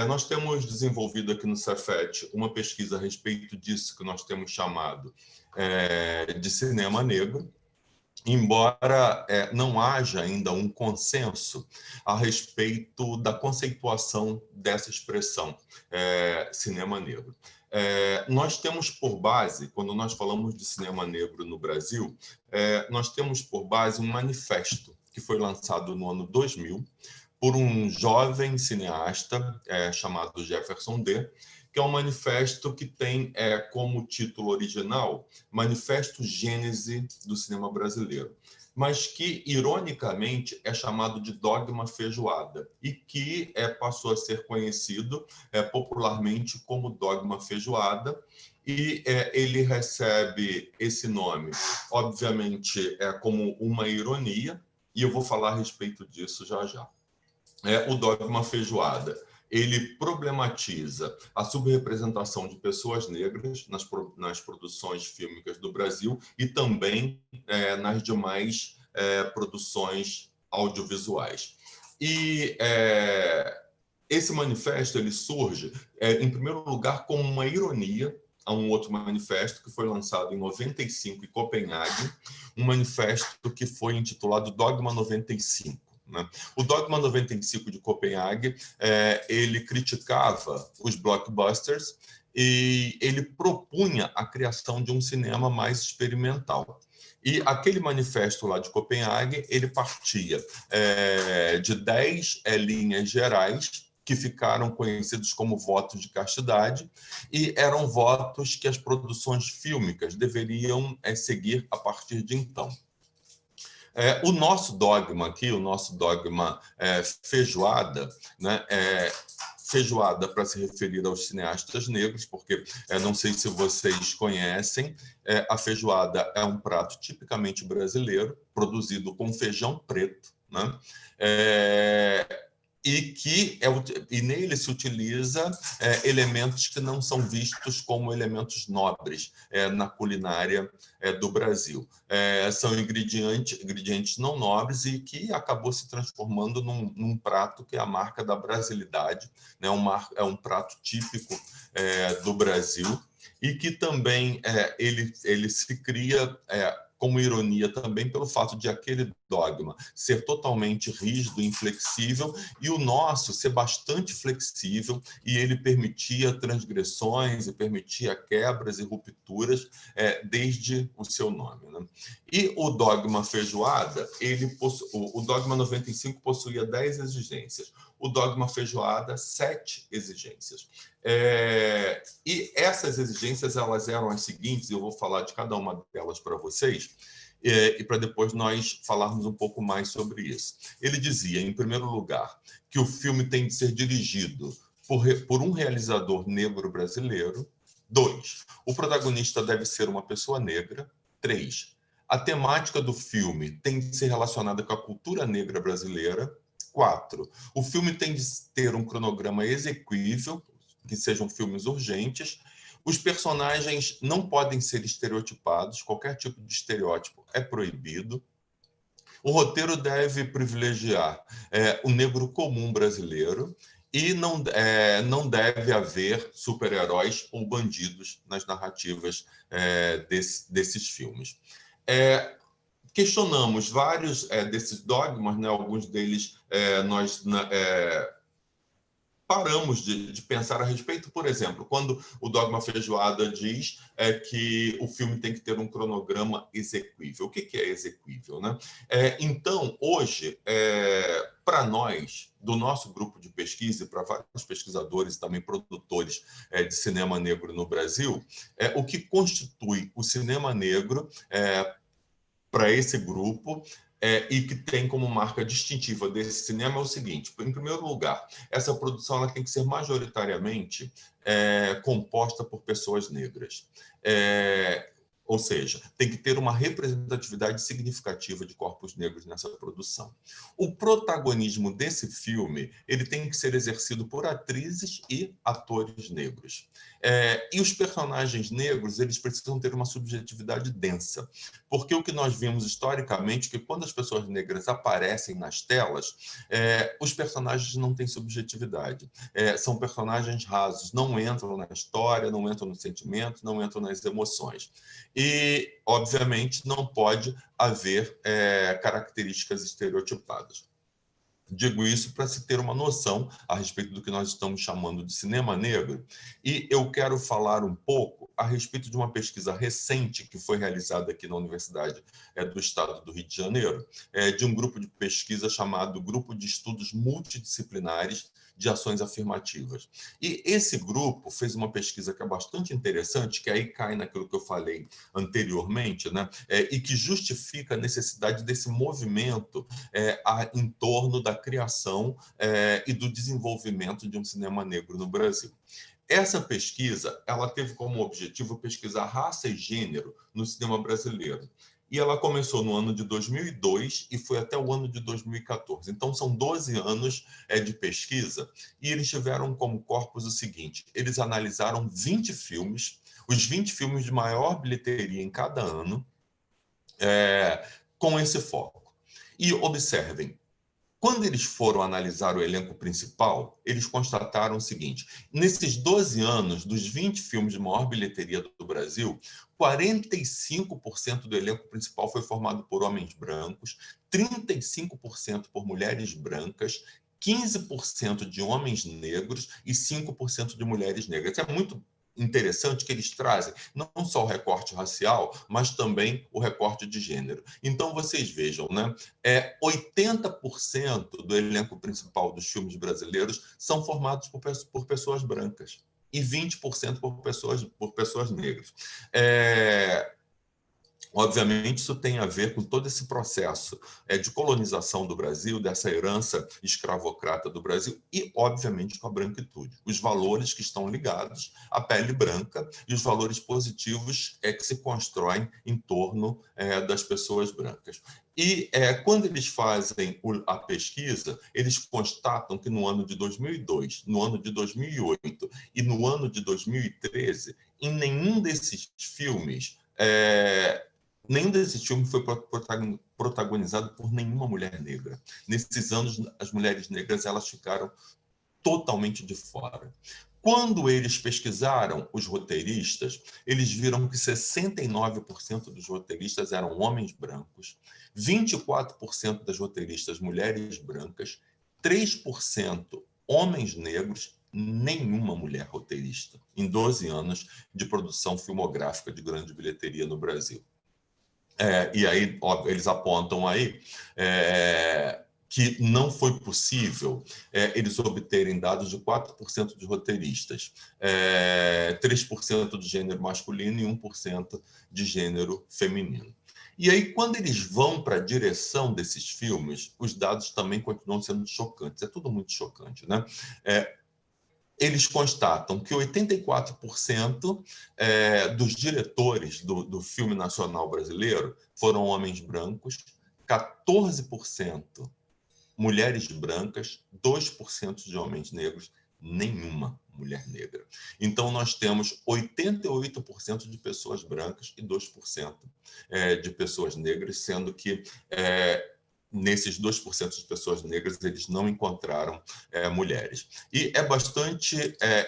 Nós temos desenvolvido aqui no Cefet uma pesquisa a respeito disso que nós temos chamado de cinema negro, embora não haja ainda um consenso a respeito da conceituação dessa expressão, cinema negro. Nós temos por base, quando nós falamos de cinema negro no Brasil, nós temos por base um manifesto que foi lançado no ano 2000 por um jovem cineasta chamado Jefferson D., que é um manifesto que tem como título original Manifesto Gênese do Cinema Brasileiro, mas que, ironicamente, é chamado de Dogma Feijoada e que passou a ser conhecido popularmente como Dogma Feijoada, e ele recebe esse nome, obviamente, como uma ironia, e eu vou falar a respeito disso já já. O Dogma Feijoada, ele problematiza a subrepresentação de pessoas negras nas produções fílmicas do Brasil e também nas demais produções audiovisuais. E esse manifesto ele surge, em primeiro lugar, como uma ironia a um outro manifesto que foi lançado em 95 em Copenhague, um manifesto que foi intitulado Dogma 95. O Dogma 95 de Copenhague, ele criticava os blockbusters e ele propunha a criação de um cinema mais experimental. E aquele manifesto lá de Copenhague, ele partia de 10 linhas gerais que ficaram conhecidos como votos de castidade e eram votos que as produções fílmicas deveriam seguir a partir de então. O nosso dogma aqui, o nosso dogma feijoada, né, feijoada para se referir aos cineastas negros, porque não sei se vocês conhecem, a feijoada é um prato tipicamente brasileiro, produzido com feijão preto, né? E nele se utiliza elementos que não são vistos como elementos nobres na culinária do Brasil. São ingredientes não nobres e que acabou se transformando num prato que é a marca da brasilidade, né? É um prato típico do Brasil e que também ele se cria como ironia também pelo fato de aquele dogma ser totalmente rígido e inflexível e o nosso ser bastante flexível e ele permitia transgressões e permitia quebras e rupturas desde o seu nome, né? E o dogma feijoada, o dogma 95 possuía 10 exigências, o dogma feijoada 7 exigências. E essas exigências elas eram as seguintes, eu vou falar de cada uma delas para vocês, e para depois nós falarmos um pouco mais sobre isso. Ele dizia, em primeiro lugar, que o filme tem de ser dirigido por um realizador negro brasileiro. 2, o protagonista deve ser uma pessoa negra. 3, a temática do filme tem de ser relacionada com a cultura negra brasileira. 4, o filme tem de ter um cronograma exequível, que sejam filmes urgentes. Os personagens não podem ser estereotipados, qualquer tipo de estereótipo é proibido. O roteiro deve privilegiar o negro comum brasileiro e não deve haver super-heróis ou bandidos nas narrativas desses filmes. Questionamos vários desses dogmas, né? Alguns deles nós paramos de pensar a respeito. Por exemplo, quando o dogma feijoada diz que o filme tem que ter um cronograma exequível. O que é exequível, né? Então, hoje, para nós, do nosso grupo de pesquisa, e para vários pesquisadores e também produtores de cinema negro no Brasil, o que constitui o cinema negro para esse grupo e que tem como marca distintiva desse cinema é o seguinte: em primeiro lugar, essa produção ela tem que ser majoritariamente composta por pessoas negras. Ou seja, tem que ter uma representatividade significativa de corpos negros nessa produção. O protagonismo desse filme ele tem que ser exercido por atrizes e atores negros. E os personagens negros eles precisam ter uma subjetividade densa, porque o que nós vimos historicamente é que quando as pessoas negras aparecem nas telas, os personagens não têm subjetividade. São personagens rasos, não entram na história, não entram nos sentimentos, não entram nas emoções. E, obviamente, não pode haver características estereotipadas. Digo isso para se ter uma noção a respeito do que nós estamos chamando de cinema negro. E eu quero falar um pouco a respeito de uma pesquisa recente que foi realizada aqui na Universidade do Estado do Rio de Janeiro, de um grupo de pesquisa chamado Grupo de Estudos Multidisciplinares de Ações Afirmativas. E esse grupo fez uma pesquisa que é bastante interessante, que aí cai naquilo que eu falei anteriormente, né? E que justifica a necessidade desse movimento em torno da criação e do desenvolvimento de um cinema negro no Brasil. Essa pesquisa ela teve como objetivo pesquisar raça e gênero no cinema brasileiro. E ela começou no ano de 2002 e foi até o ano de 2014. Então, são 12 anos de pesquisa e eles tiveram como corpus o seguinte: eles analisaram 20 filmes, os 20 filmes de maior bilheteria em cada ano, com esse foco. E observem, quando eles foram analisar o elenco principal, eles constataram o seguinte: nesses 12 anos, dos 20 filmes de maior bilheteria do Brasil, 45% do elenco principal foi formado por homens brancos, 35% por mulheres brancas, 15% de homens negros e 5% de mulheres negras. Isso é muito interessante que eles trazem não só o recorte racial, mas também o recorte de gênero. Então, vocês vejam, né? 80% do elenco principal dos filmes brasileiros são formados por pessoas brancas e 20% por pessoas negras. Obviamente, isso tem a ver com todo esse processo de colonização do Brasil, dessa herança escravocrata do Brasil e, obviamente, com a branquitude. Os valores que estão ligados à pele branca e os valores positivos que se constroem em torno das pessoas brancas. E quando eles fazem a pesquisa, eles constatam que no ano de 2002, no ano de 2008 e no ano de 2013, em nenhum desses filmes foi protagonizado por nenhuma mulher negra. Nesses anos, as mulheres negras elas ficaram totalmente de fora. Quando eles pesquisaram os roteiristas, eles viram que 69% dos roteiristas eram homens brancos, 24% das roteiristas mulheres brancas, 3% homens negros, nenhuma mulher roteirista, em 12 anos de produção filmográfica de grande bilheteria no Brasil. E aí eles apontam aí que não foi possível eles obterem dados de 4% de roteiristas, 3% de gênero masculino e 1% de gênero feminino. E aí, quando eles vão para a direção desses filmes, os dados também continuam sendo chocantes. É tudo muito chocante, né? Eles constatam que 84% dos diretores do filme nacional brasileiro foram homens brancos, 14% mulheres brancas, 2% de homens negros, nenhuma mulher negra. Então, nós temos 88% de pessoas brancas e 2% de pessoas negras, sendo que nesses 2% de pessoas negras, eles não encontraram mulheres. E é bastante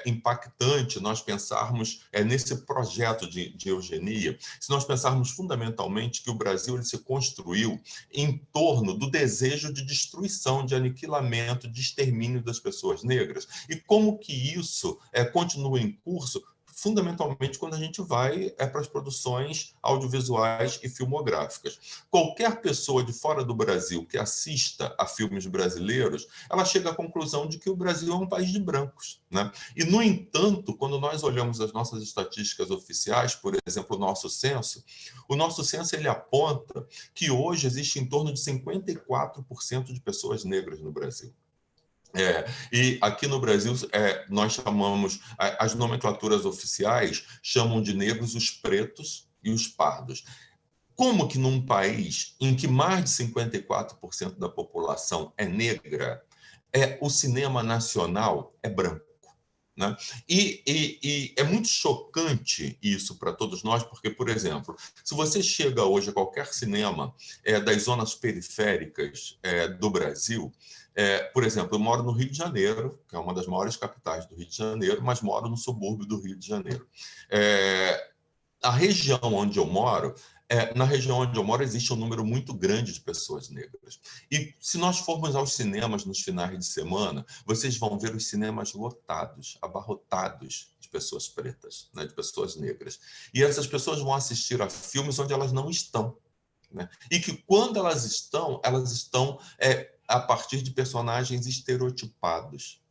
impactante nós pensarmos nesse projeto de eugenia, se nós pensarmos fundamentalmente que o Brasil ele se construiu em torno do desejo de destruição, de aniquilamento, de extermínio das pessoas negras. E como que isso continua em curso fundamentalmente quando a gente vai para as produções audiovisuais e filmográficas. Qualquer pessoa de fora do Brasil que assista a filmes brasileiros, ela chega à conclusão de que o Brasil é um país de brancos, né? E, no entanto, quando nós olhamos as nossas estatísticas oficiais, por exemplo, o nosso censo ele aponta que hoje existe em torno de 54% de pessoas negras no Brasil. E aqui no Brasil, nós chamamos, as nomenclaturas oficiais chamam de negros os pretos e os pardos. Como que num país em que mais de 54% da população é negra, o cinema nacional é branco, né? E é muito chocante isso para todos nós, porque, por exemplo, se você chega hoje a qualquer cinema das zonas periféricas do Brasil, por exemplo, eu moro no Rio de Janeiro, que é uma das maiores capitais do Rio de Janeiro, mas moro no subúrbio do Rio de Janeiro. A região onde eu moro, na região onde eu moro existe um número muito grande de pessoas negras. E se nós formos aos cinemas nos finais de semana, vocês vão ver os cinemas lotados, abarrotados de pessoas pretas, né, de pessoas negras. E essas pessoas vão assistir a filmes onde elas não estão, né? E que quando elas estão a partir de personagens estereotipados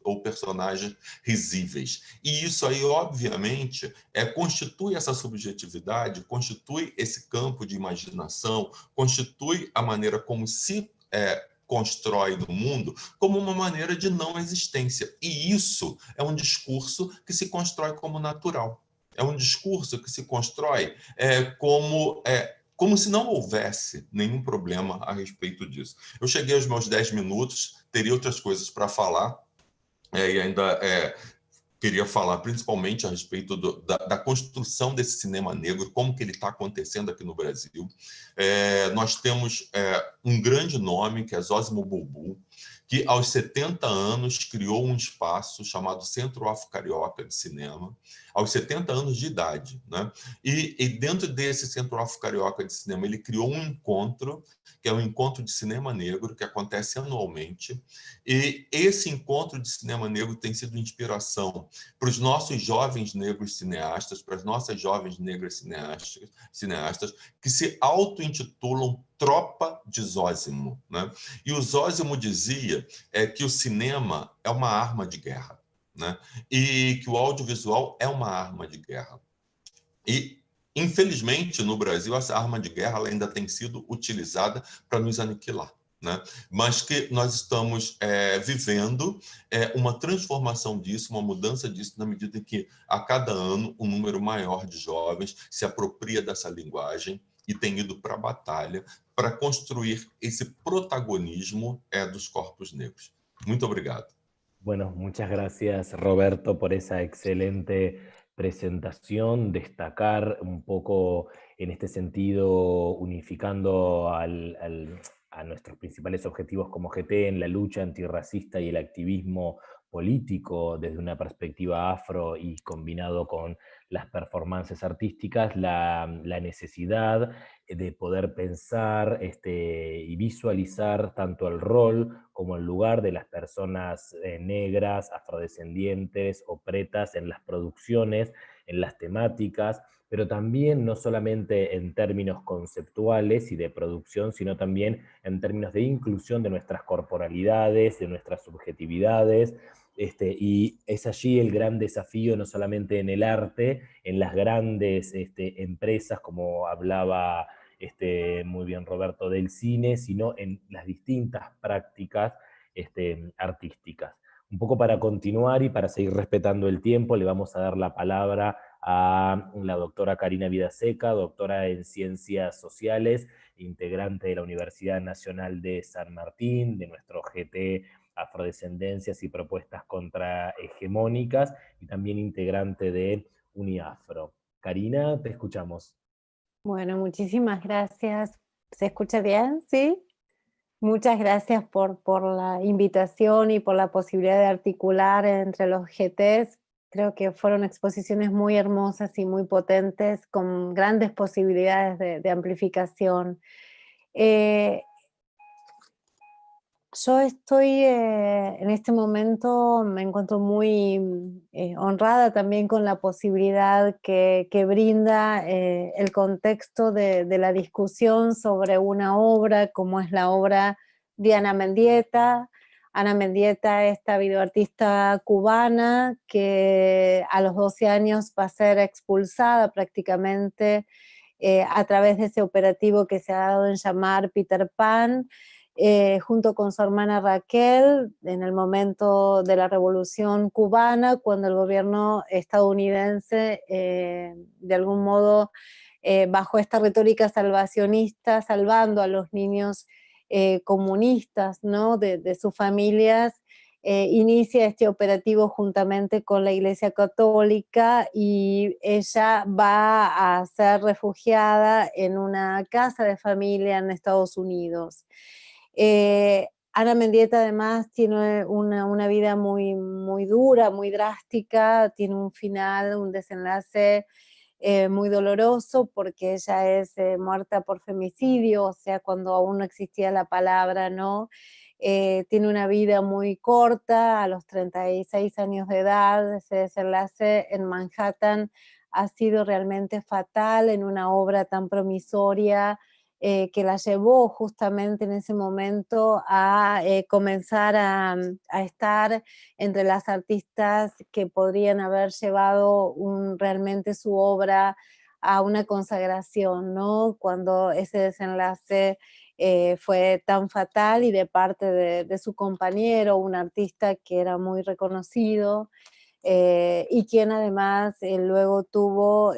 ou personagens risíveis. E isso aí, obviamente, constitui essa subjetividade, constitui esse campo de imaginação, constitui a maneira como se constrói no mundo como uma maneira de não existência. E isso é um discurso que se constrói como natural. É um discurso que se constrói como se não houvesse nenhum problema a respeito disso. Eu cheguei aos meus 10 minutos, teria outras coisas para falar, e ainda queria falar principalmente a respeito da construção desse cinema negro, como que ele está acontecendo aqui no Brasil. Nós temos um grande nome, que é Zósimo Bulbul, que aos 70 anos criou um espaço chamado Centro Afro-Carioca de Cinema, aos 70 anos de idade, né? E dentro desse Centro Afro-Carioca de Cinema, ele criou um encontro, que é um encontro de cinema negro, que acontece anualmente, e esse encontro de cinema negro tem sido inspiração para os nossos jovens negros cineastas, para as nossas jovens negras cineastas que se auto-intitulam Tropa de Zósimo, né? E o Zósimo dizia que o cinema é uma arma de guerra, né? E que o audiovisual é uma arma de guerra. E, infelizmente, no Brasil, essa arma de guerra ela ainda tem sido utilizada para nos aniquilar, né? Mas que nós estamos vivendo uma transformação disso, uma mudança disso, na medida em que, a cada ano, um número maior de jovens se apropria dessa linguagem e tem ido para a batalha para construir esse protagonismo dos corpos negros. Muito obrigado. Bueno, muchas gracias, Roberto, por esa excelente presentación, destacar un poco en este sentido, unificando a nuestros principales objetivos como GT en la lucha antirracista y el activismo político desde una perspectiva afro y combinado con las performances artísticas, la necesidad de poder pensar y visualizar tanto el rol como el lugar de las personas negras, afrodescendientes o pretas en las producciones, en las temáticas, pero también no solamente en términos conceptuales y de producción, sino también en términos de inclusión de nuestras corporalidades, de nuestras subjetividades, y es allí el gran desafío, no solamente en el arte, en las grandes empresas, como hablaba muy bien Roberto, del cine, sino en las distintas prácticas artísticas. Un poco para continuar y para seguir respetando el tiempo, le vamos a dar la palabra a la doctora Karina Vidaseca, doctora en Ciencias Sociales, integrante de la Universidad Nacional de San Martín, de nuestro GT Afrodescendencias y Propuestas Contrahegemónicas, y también integrante de UniAfro. Karina, te escuchamos. Bueno, muchísimas gracias. ¿Se escucha bien? ¿Sí? Muchas gracias por la invitación y por la posibilidad de articular entre los GTs. Creo que fueron exposiciones muy hermosas y muy potentes, con grandes posibilidades de amplificación. Yo estoy en este momento, me encuentro muy honrada también con la posibilidad que brinda el contexto de la discusión sobre una obra como es la obra de Ana Mendieta. Ana Mendieta, esta videoartista cubana que a los 12 años va a ser expulsada prácticamente a través de ese operativo que se ha dado en llamar Peter Pan, junto con su hermana Raquel, en el momento de la Revolución Cubana, cuando el gobierno estadounidense, de algún modo, bajo esta retórica salvacionista, salvando a los niños comunistas, ¿no? de sus familias, inicia este operativo juntamente con la Iglesia Católica y ella va a ser refugiada en una casa de familia en Estados Unidos. Ana Mendieta además tiene una vida muy, muy dura, muy drástica, tiene un final, un desenlace muy doloroso porque ella es muerta por femicidio, o sea, cuando aún no existía la palabra, ¿no? Tiene una vida muy corta, a los 36 años de edad, ese desenlace en Manhattan ha sido realmente fatal en una obra tan promisoria, que la llevó justamente en ese momento a comenzar a estar entre las artistas que podrían haber llevado realmente su obra a una consagración, ¿no? Cuando ese desenlace fue tan fatal y de parte de su compañero, un artista que era muy reconocido, y quien además luego tuvo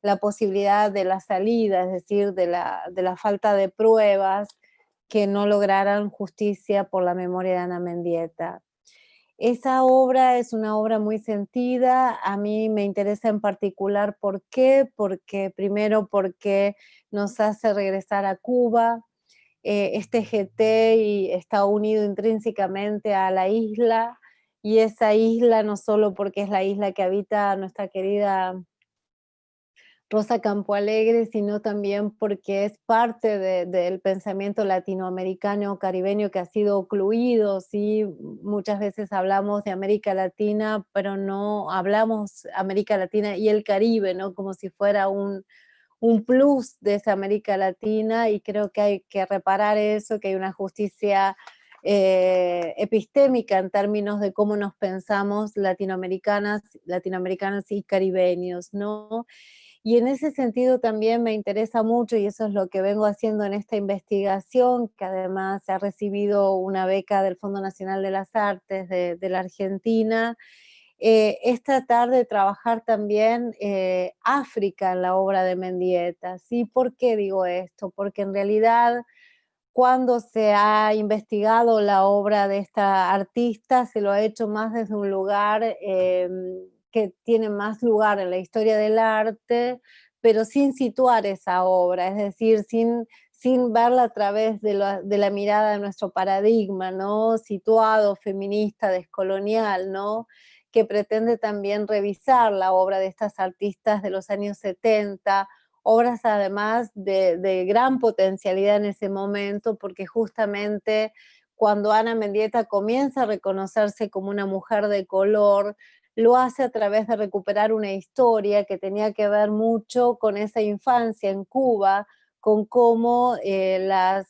la posibilidad de la salida, es decir, de la falta de pruebas que no lograran justicia por la memoria de Ana Mendieta. Esa obra es una obra muy sentida, a mí me interesa en particular, ¿por qué? Porque primero porque nos hace regresar a Cuba, este GT y está unido intrínsecamente a la isla, y esa isla no solo porque es la isla que habita nuestra querida Rosa Campoalegre, sino también porque es parte del pensamiento latinoamericano caribeño que ha sido ocluido, ¿sí? Muchas veces hablamos de América Latina, pero no hablamos América Latina y el Caribe, ¿no? Como si fuera un plus de esa América Latina, y creo que hay que reparar eso, que hay una justicia epistémica en términos de cómo nos pensamos latinoamericanos y caribeños, ¿no? Y en ese sentido también me interesa mucho, y eso es lo que vengo haciendo en esta investigación, que además ha recibido una beca del Fondo Nacional de las Artes de la Argentina, es tratar de trabajar también África en la obra de Mendieta, ¿sí? ¿Por qué digo esto? Porque en realidad cuando se ha investigado la obra de esta artista, se lo ha hecho más desde un lugar que tiene más lugar en la historia del arte, pero sin situar esa obra, es decir, sin verla a través de la mirada de nuestro paradigma, ¿no? Situado, feminista, descolonial, ¿no? Que pretende también revisar la obra de estas artistas de los años 70, obras además de gran potencialidad en ese momento, porque justamente cuando Ana Mendieta comienza a reconocerse como una mujer de color, lo hace a través de recuperar una historia que tenía que ver mucho con esa infancia en Cuba, con cómo las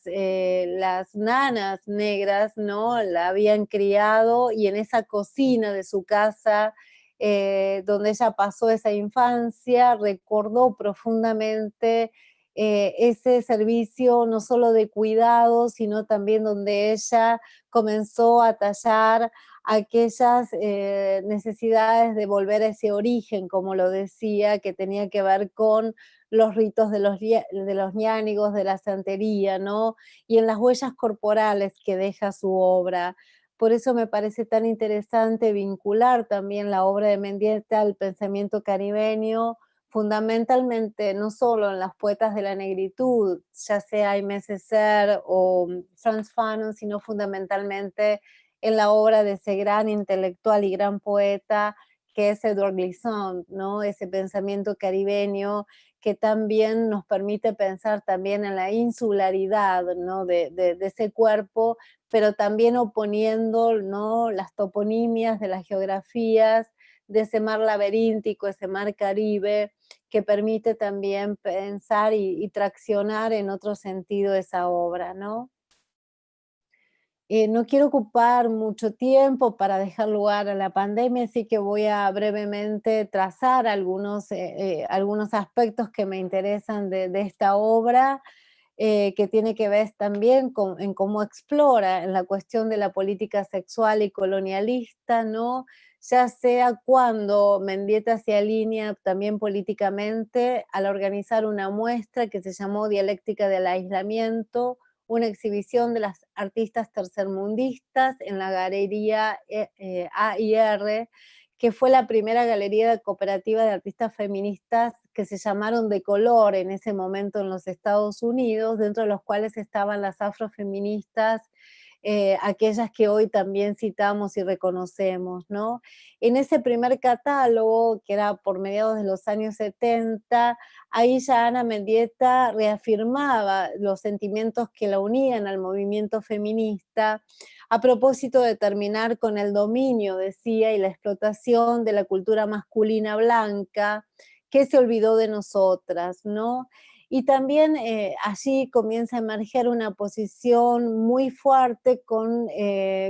nanas negras, ¿no?, la habían criado, y en esa cocina de su casa, donde ella pasó esa infancia, recordó profundamente ese servicio no solo de cuidado, sino también donde ella comenzó a tallar aquellas necesidades de volver a ese origen, como lo decía, que tenía que ver con los ritos de los ñánigos, de la santería, ¿no? Y en las huellas corporales que deja su obra. Por eso me parece tan interesante vincular también la obra de Mendieta al pensamiento caribeño, fundamentalmente no solo en las poetas de la negritud, ya sea Aimé Césaire o Frantz Fanon, sino fundamentalmente en la obra de ese gran intelectual y gran poeta que es Edouard Glissant, ¿no? Ese pensamiento caribeño que también nos permite pensar también en la insularidad, ¿no? de ese cuerpo, pero también oponiendo, ¿no? las toponimias de las geografías, de ese mar laberíntico, ese mar Caribe, que permite también pensar y traccionar en otro sentido esa obra, ¿no? No quiero ocupar mucho tiempo para dejar lugar a la pandemia, así que voy a brevemente trazar algunos aspectos que me interesan de esta obra, que tiene que ver también en cómo explora en la cuestión de la política sexual y colonialista, ¿no? Ya sea cuando Mendieta se alinea también políticamente al organizar una muestra que se llamó Dialéctica del Aislamiento, una exhibición de las artistas tercermundistas en la galería AIR, que fue la primera galería cooperativa de artistas feministas que se llamaron de color en ese momento en los Estados Unidos, dentro de los cuales estaban las afrofeministas, aquellas que hoy también citamos y reconocemos, ¿no? En ese primer catálogo, que era por mediados de los años 70, ahí ya Ana Mendieta reafirmaba los sentimientos que la unían al movimiento feminista, a propósito de terminar con el dominio, decía, y la explotación de la cultura masculina blanca, que se olvidó de nosotras, ¿no? Y también allí comienza a emerger una posición muy fuerte con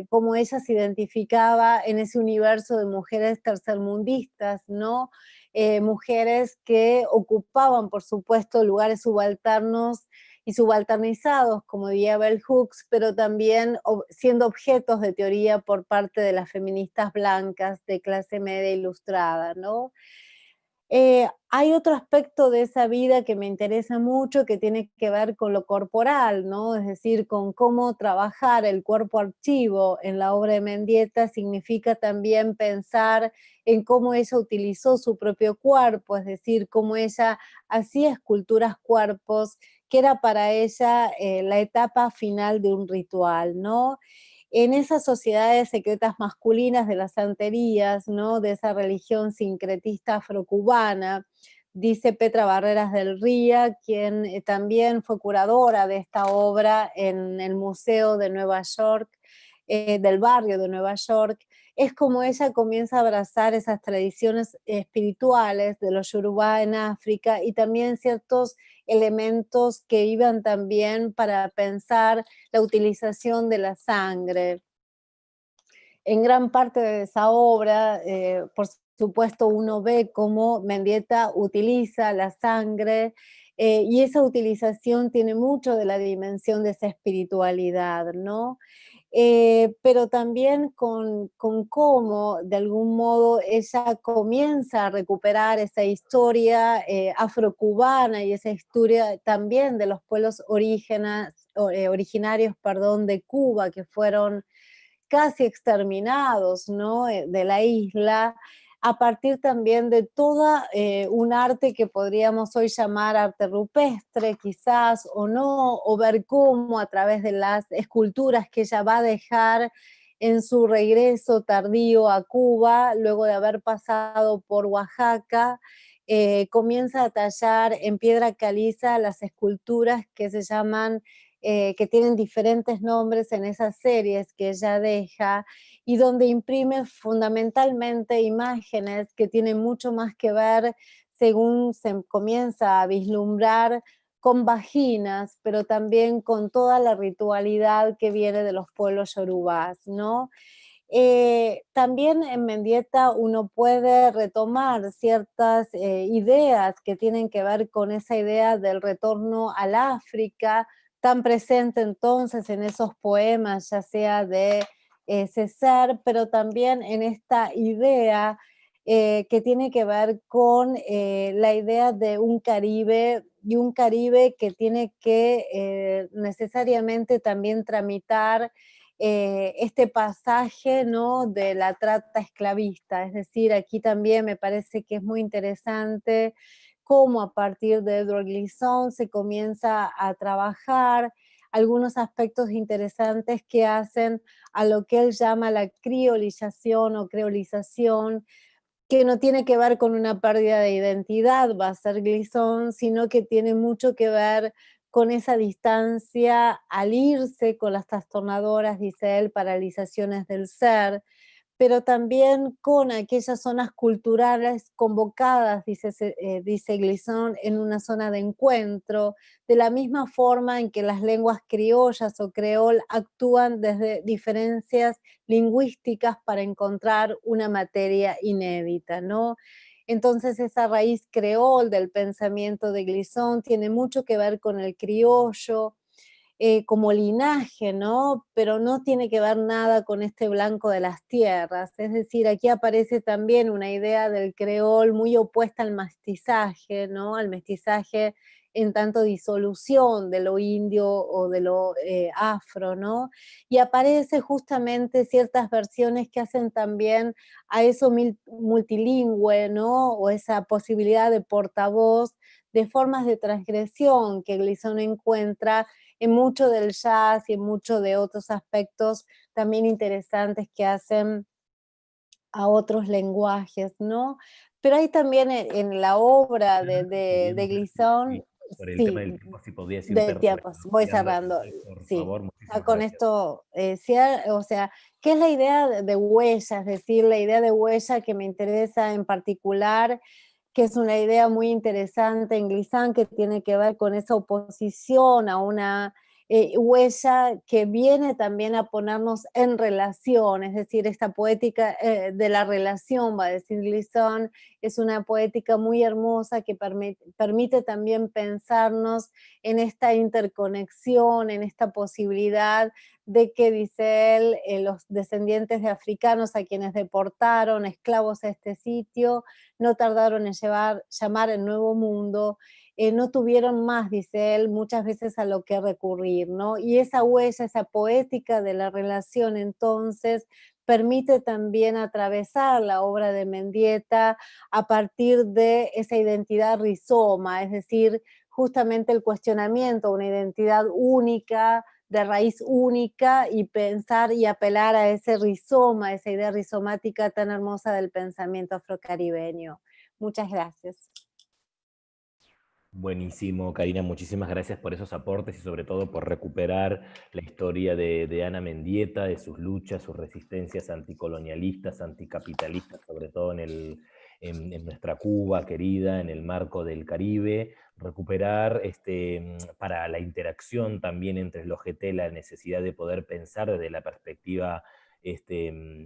cómo ella se identificaba en ese universo de mujeres tercermundistas, ¿no? Mujeres que ocupaban, por supuesto, lugares subalternos y subalternizados, como diría Bell Hooks, pero también siendo objetos de teoría por parte de las feministas blancas de clase media ilustrada, ¿no? Hay otro aspecto de esa vida que me interesa mucho, que tiene que ver con lo corporal, ¿no? Es decir, con cómo trabajar el cuerpo archivo en la obra de Mendieta significa también pensar en cómo ella utilizó su propio cuerpo, es decir, cómo ella hacía esculturas cuerpos, que era para ella la etapa final de un ritual, ¿no? En esas sociedades secretas masculinas de las santerías, ¿no? De esa religión sincretista afrocubana, dice Petra Barreras del Ría, quien también fue curadora de esta obra en el Museo de Nueva York, del barrio de Nueva York. Es como ella comienza a abrazar esas tradiciones espirituales de los Yorubá en África y también ciertos elementos que iban también para pensar la utilización de la sangre. En gran parte de esa obra, por supuesto, uno ve cómo Mendieta utiliza la sangre y esa utilización tiene mucho de la dimensión de esa espiritualidad, ¿no? Pero también con cómo de algún modo ella comienza a recuperar esa historia afrocubana y esa historia también de los pueblos originarios de Cuba, que fueron casi exterminados, ¿no? De la isla, a partir también de toda un arte que podríamos hoy llamar arte rupestre, quizás, o no, o ver cómo a través de las esculturas que ella va a dejar en su regreso tardío a Cuba, luego de haber pasado por Oaxaca, comienza a tallar en piedra caliza las esculturas que se llaman que tienen diferentes nombres en esas series que ella deja y donde imprime fundamentalmente imágenes que tienen mucho más que ver, según se comienza a vislumbrar, con vaginas, pero también con toda la ritualidad que viene de los pueblos yorubás, ¿no? También en Mendieta uno puede retomar ciertas ideas que tienen que ver con esa idea del retorno al África, tan presente entonces en esos poemas, ya sea de César, pero también en esta idea que tiene que ver con la idea de un Caribe, y un Caribe que tiene que necesariamente también tramitar este pasaje, ¿no? De la trata esclavista. Es decir, aquí también me parece que es muy interesante cómo a partir de Edward Gleason se comienza a trabajar algunos aspectos interesantes que hacen a lo que él llama la criolización o creolización, que no tiene que ver con una pérdida de identidad, va a ser Glisson, sino que tiene mucho que ver con esa distancia al irse con las trastornadoras, dice él, paralizaciones del ser, pero también con aquellas zonas culturales convocadas, dice Glisson, en una zona de encuentro, de la misma forma en que las lenguas criollas o creol actúan desde diferencias lingüísticas para encontrar una materia inédita, ¿no? Entonces esa raíz creol del pensamiento de Glisson tiene mucho que ver con el criollo, como linaje, ¿no? Pero no tiene que ver nada con este blanco de las tierras. Es decir, aquí aparece también una idea del creol muy opuesta al mestizaje, ¿no? Al mestizaje en tanto disolución de lo indio o de lo afro, ¿no? Y aparece justamente ciertas versiones que hacen también a eso multilingüe, ¿no? O esa posibilidad de portavoz de formas de transgresión que Glisson encuentra en mucho del jazz y en mucho de otros aspectos también interesantes que hacen a otros lenguajes, ¿no? Pero hay también en la obra de Glisson, por el tema sí, del tiempo, si podía ir de tiempos, voy cerrando, por sí. favor, muchísimas Con gracias. esto, o sea, ¿qué es la idea de huella? Es decir, la idea de huella que me interesa en particular, que es una idea muy interesante en Glisson, que tiene que ver con esa oposición a una huella que viene también a ponernos en relación, es decir, esta poética de la relación, va a decir Glisson, es una poética muy hermosa que permite también pensarnos en esta interconexión, en esta posibilidad de que, dice él, los descendientes de africanos a quienes deportaron, esclavos a este sitio, no tardaron en llamar el Nuevo Mundo, no tuvieron más, dice él, muchas veces a lo que recurrir, ¿no? Y esa huella, esa poética de la relación, entonces, permite también atravesar la obra de Mendieta a partir de esa identidad rizoma, es decir, justamente el cuestionamiento, una identidad única, de raíz única, y pensar y apelar a ese rizoma, esa idea rizomática tan hermosa del pensamiento afrocaribeño. Muchas gracias. Buenísimo, Karina, muchísimas gracias por esos aportes y sobre todo por recuperar la historia de Ana Mendieta, de sus luchas, sus resistencias anticolonialistas, anticapitalistas, sobre todo en nuestra Cuba querida, en el marco del Caribe, recuperar para la interacción también entre los GT la necesidad de poder pensar desde la perspectiva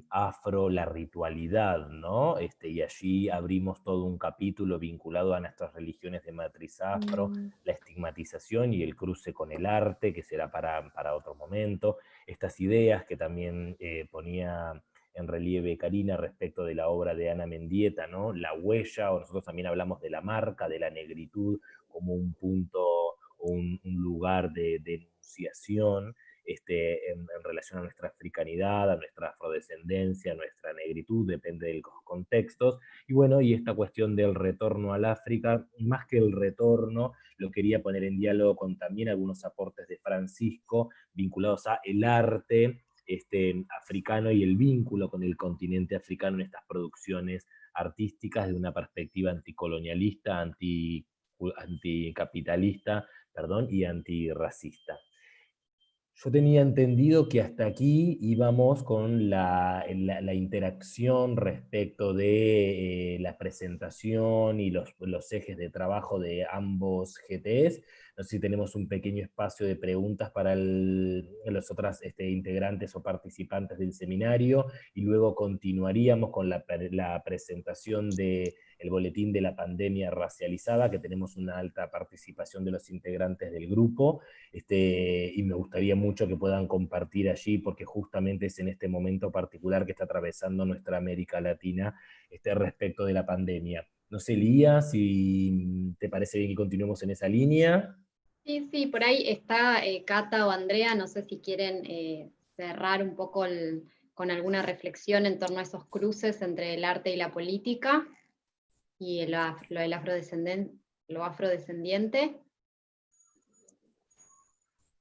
afro, la ritualidad, ¿no? Y allí abrimos todo un capítulo vinculado a nuestras religiones de matriz afro, la estigmatización y el cruce con el arte, que será para otro momento, estas ideas que también ponía en relieve Karina respecto de la obra de Ana Mendieta, ¿no? La huella, o nosotros también hablamos de la marca, de la negritud, como un punto, un lugar de enunciación, en relación a nuestra africanidad, a nuestra afrodescendencia, a nuestra negritud, depende de los contextos. Y bueno, y esta cuestión del retorno al África, más que el retorno, lo quería poner en diálogo con también algunos aportes de Francisco vinculados a el arte africano y el vínculo con el continente africano en estas producciones artísticas de una perspectiva anticolonialista, anticapitalista, perdón, y antirracista. Yo tenía entendido que hasta aquí íbamos con la interacción respecto de la presentación y los ejes de trabajo de ambos GTs. No sé si tenemos un pequeño espacio de preguntas para los otros integrantes o participantes del seminario, y luego continuaríamos con la presentación del boletín de la pandemia racializada, que tenemos una alta participación de los integrantes del grupo, y me gustaría mucho que puedan compartir allí, porque justamente es en este momento particular que está atravesando nuestra América Latina respecto de la pandemia. No sé, Lía, si te parece bien que continuemos en esa línea. Sí, por ahí está Cata o Andrea, no sé si quieren cerrar un poco con alguna reflexión en torno a esos cruces entre el arte y la política, y lo afrodescendiente.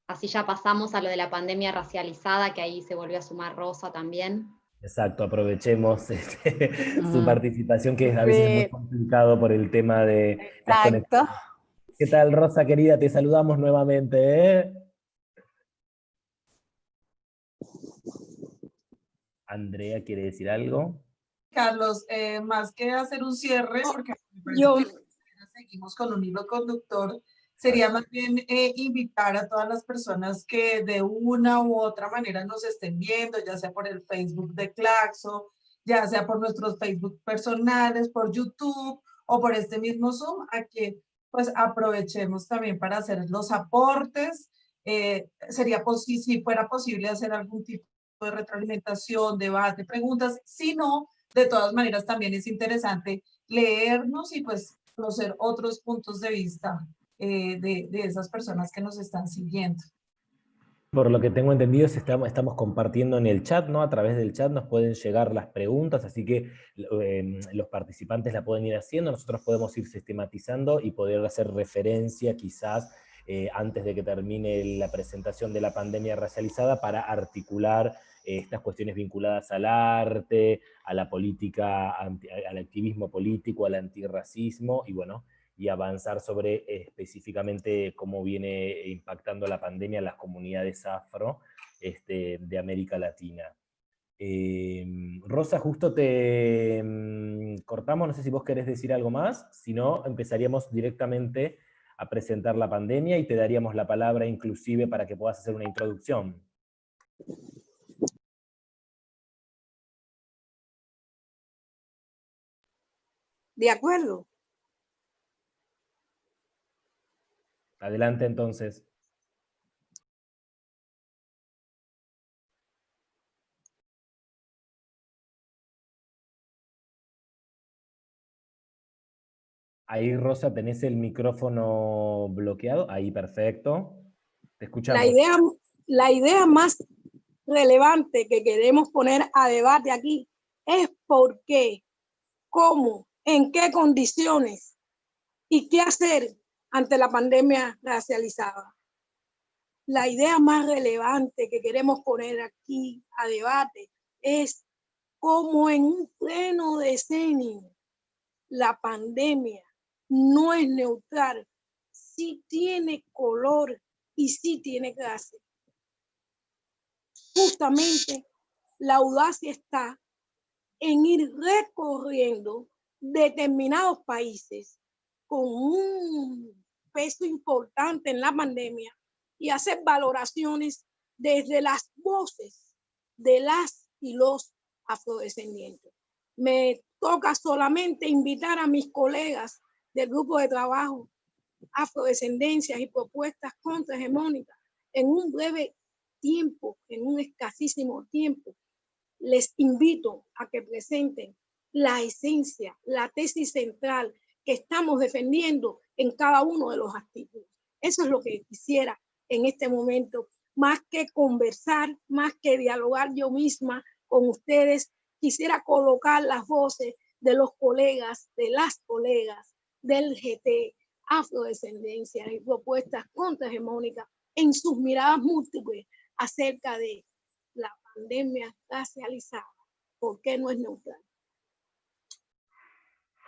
Así ya pasamos a lo de la pandemia racializada, que ahí se volvió a sumar Rosa también. Exacto, aprovechemos su participación, que a veces es muy complicado por el tema de las conexiones. ¿Qué tal, Rosa querida? Te saludamos nuevamente, ¿eh? Andrea, ¿quiere decir algo? Carlos, más que hacer un cierre, porque seguimos con un hilo conductor, sería más bien invitar a todas las personas que de una u otra manera nos estén viendo, ya sea por el Facebook de Claxo, ya sea por nuestros Facebook personales, por YouTube o por este mismo Zoom, a que pues aprovechemos también para hacer los aportes. Sería si fuera posible hacer algún tipo de retroalimentación, debate, preguntas. Si no, de todas maneras también es interesante leernos y pues conocer otros puntos de vista de esas personas que nos están siguiendo. Por lo que tengo entendido, estamos compartiendo en el chat, ¿no? A través del chat nos pueden llegar las preguntas, así que los participantes la pueden ir haciendo, nosotros podemos ir sistematizando y poder hacer referencia quizás antes de que termine la presentación de la pandemia racializada para articular estas cuestiones vinculadas al arte, a la política, al activismo político, al antirracismo, y bueno, y avanzar sobre específicamente cómo viene impactando la pandemia a las comunidades afro de América Latina. Rosa, justo te cortamos, no sé si vos querés decir algo más, si no, empezaríamos directamente a presentar la pandemia y te daríamos la palabra inclusive para que puedas hacer una introducción. De acuerdo. Adelante entonces. Ahí, Rosa, tenés el micrófono bloqueado. Ahí, perfecto. Te escuchamos. La idea más relevante que queremos poner a debate aquí es por qué, cómo, en qué condiciones y qué hacer ante la pandemia racializada. La idea más relevante que queremos poner aquí a debate es cómo en un pleno decenio la pandemia no es neutral, sí tiene color y sí tiene clase. Justamente la audacia está en ir recorriendo determinados países con un peso importante en la pandemia y hacer valoraciones desde las voces de las y los afrodescendientes. Me toca solamente invitar a mis colegas del grupo de trabajo Afrodescendencias y Propuestas Contrahegemónicas en un breve tiempo, en un escasísimo tiempo. Les invito a que presenten la esencia, la tesis central que estamos defendiendo en cada uno de los artículos. Eso es lo que quisiera en este momento, más que conversar, más que dialogar yo misma con ustedes, quisiera colocar las voces de los colegas, de las colegas del GT, Afrodescendencias y Propuestas Contrahegemónicas en sus miradas múltiples acerca de la pandemia racializada. ¿Por qué no es neutral?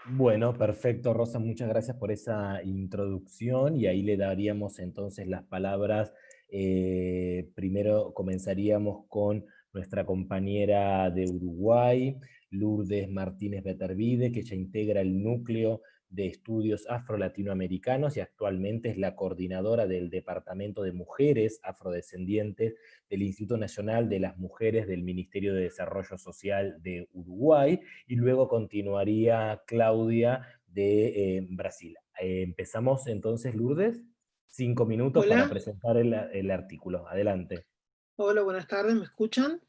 Bueno, perfecto, Rosa, muchas gracias por esa introducción, y ahí le daríamos entonces las palabras. Primero comenzaríamos con nuestra compañera de Uruguay, Lourdes Martínez Betervide, que ya integra el núcleo de estudios afro-latinoamericanos y actualmente es la coordinadora del Departamento de Mujeres Afrodescendientes del Instituto Nacional de las Mujeres del Ministerio de Desarrollo Social de Uruguay, y luego continuaría Claudia de Brasil. Empezamos entonces, Lourdes, 5 minutos. Hola. Para presentar el artículo. Adelante. Hola, buenas tardes, ¿me escuchan?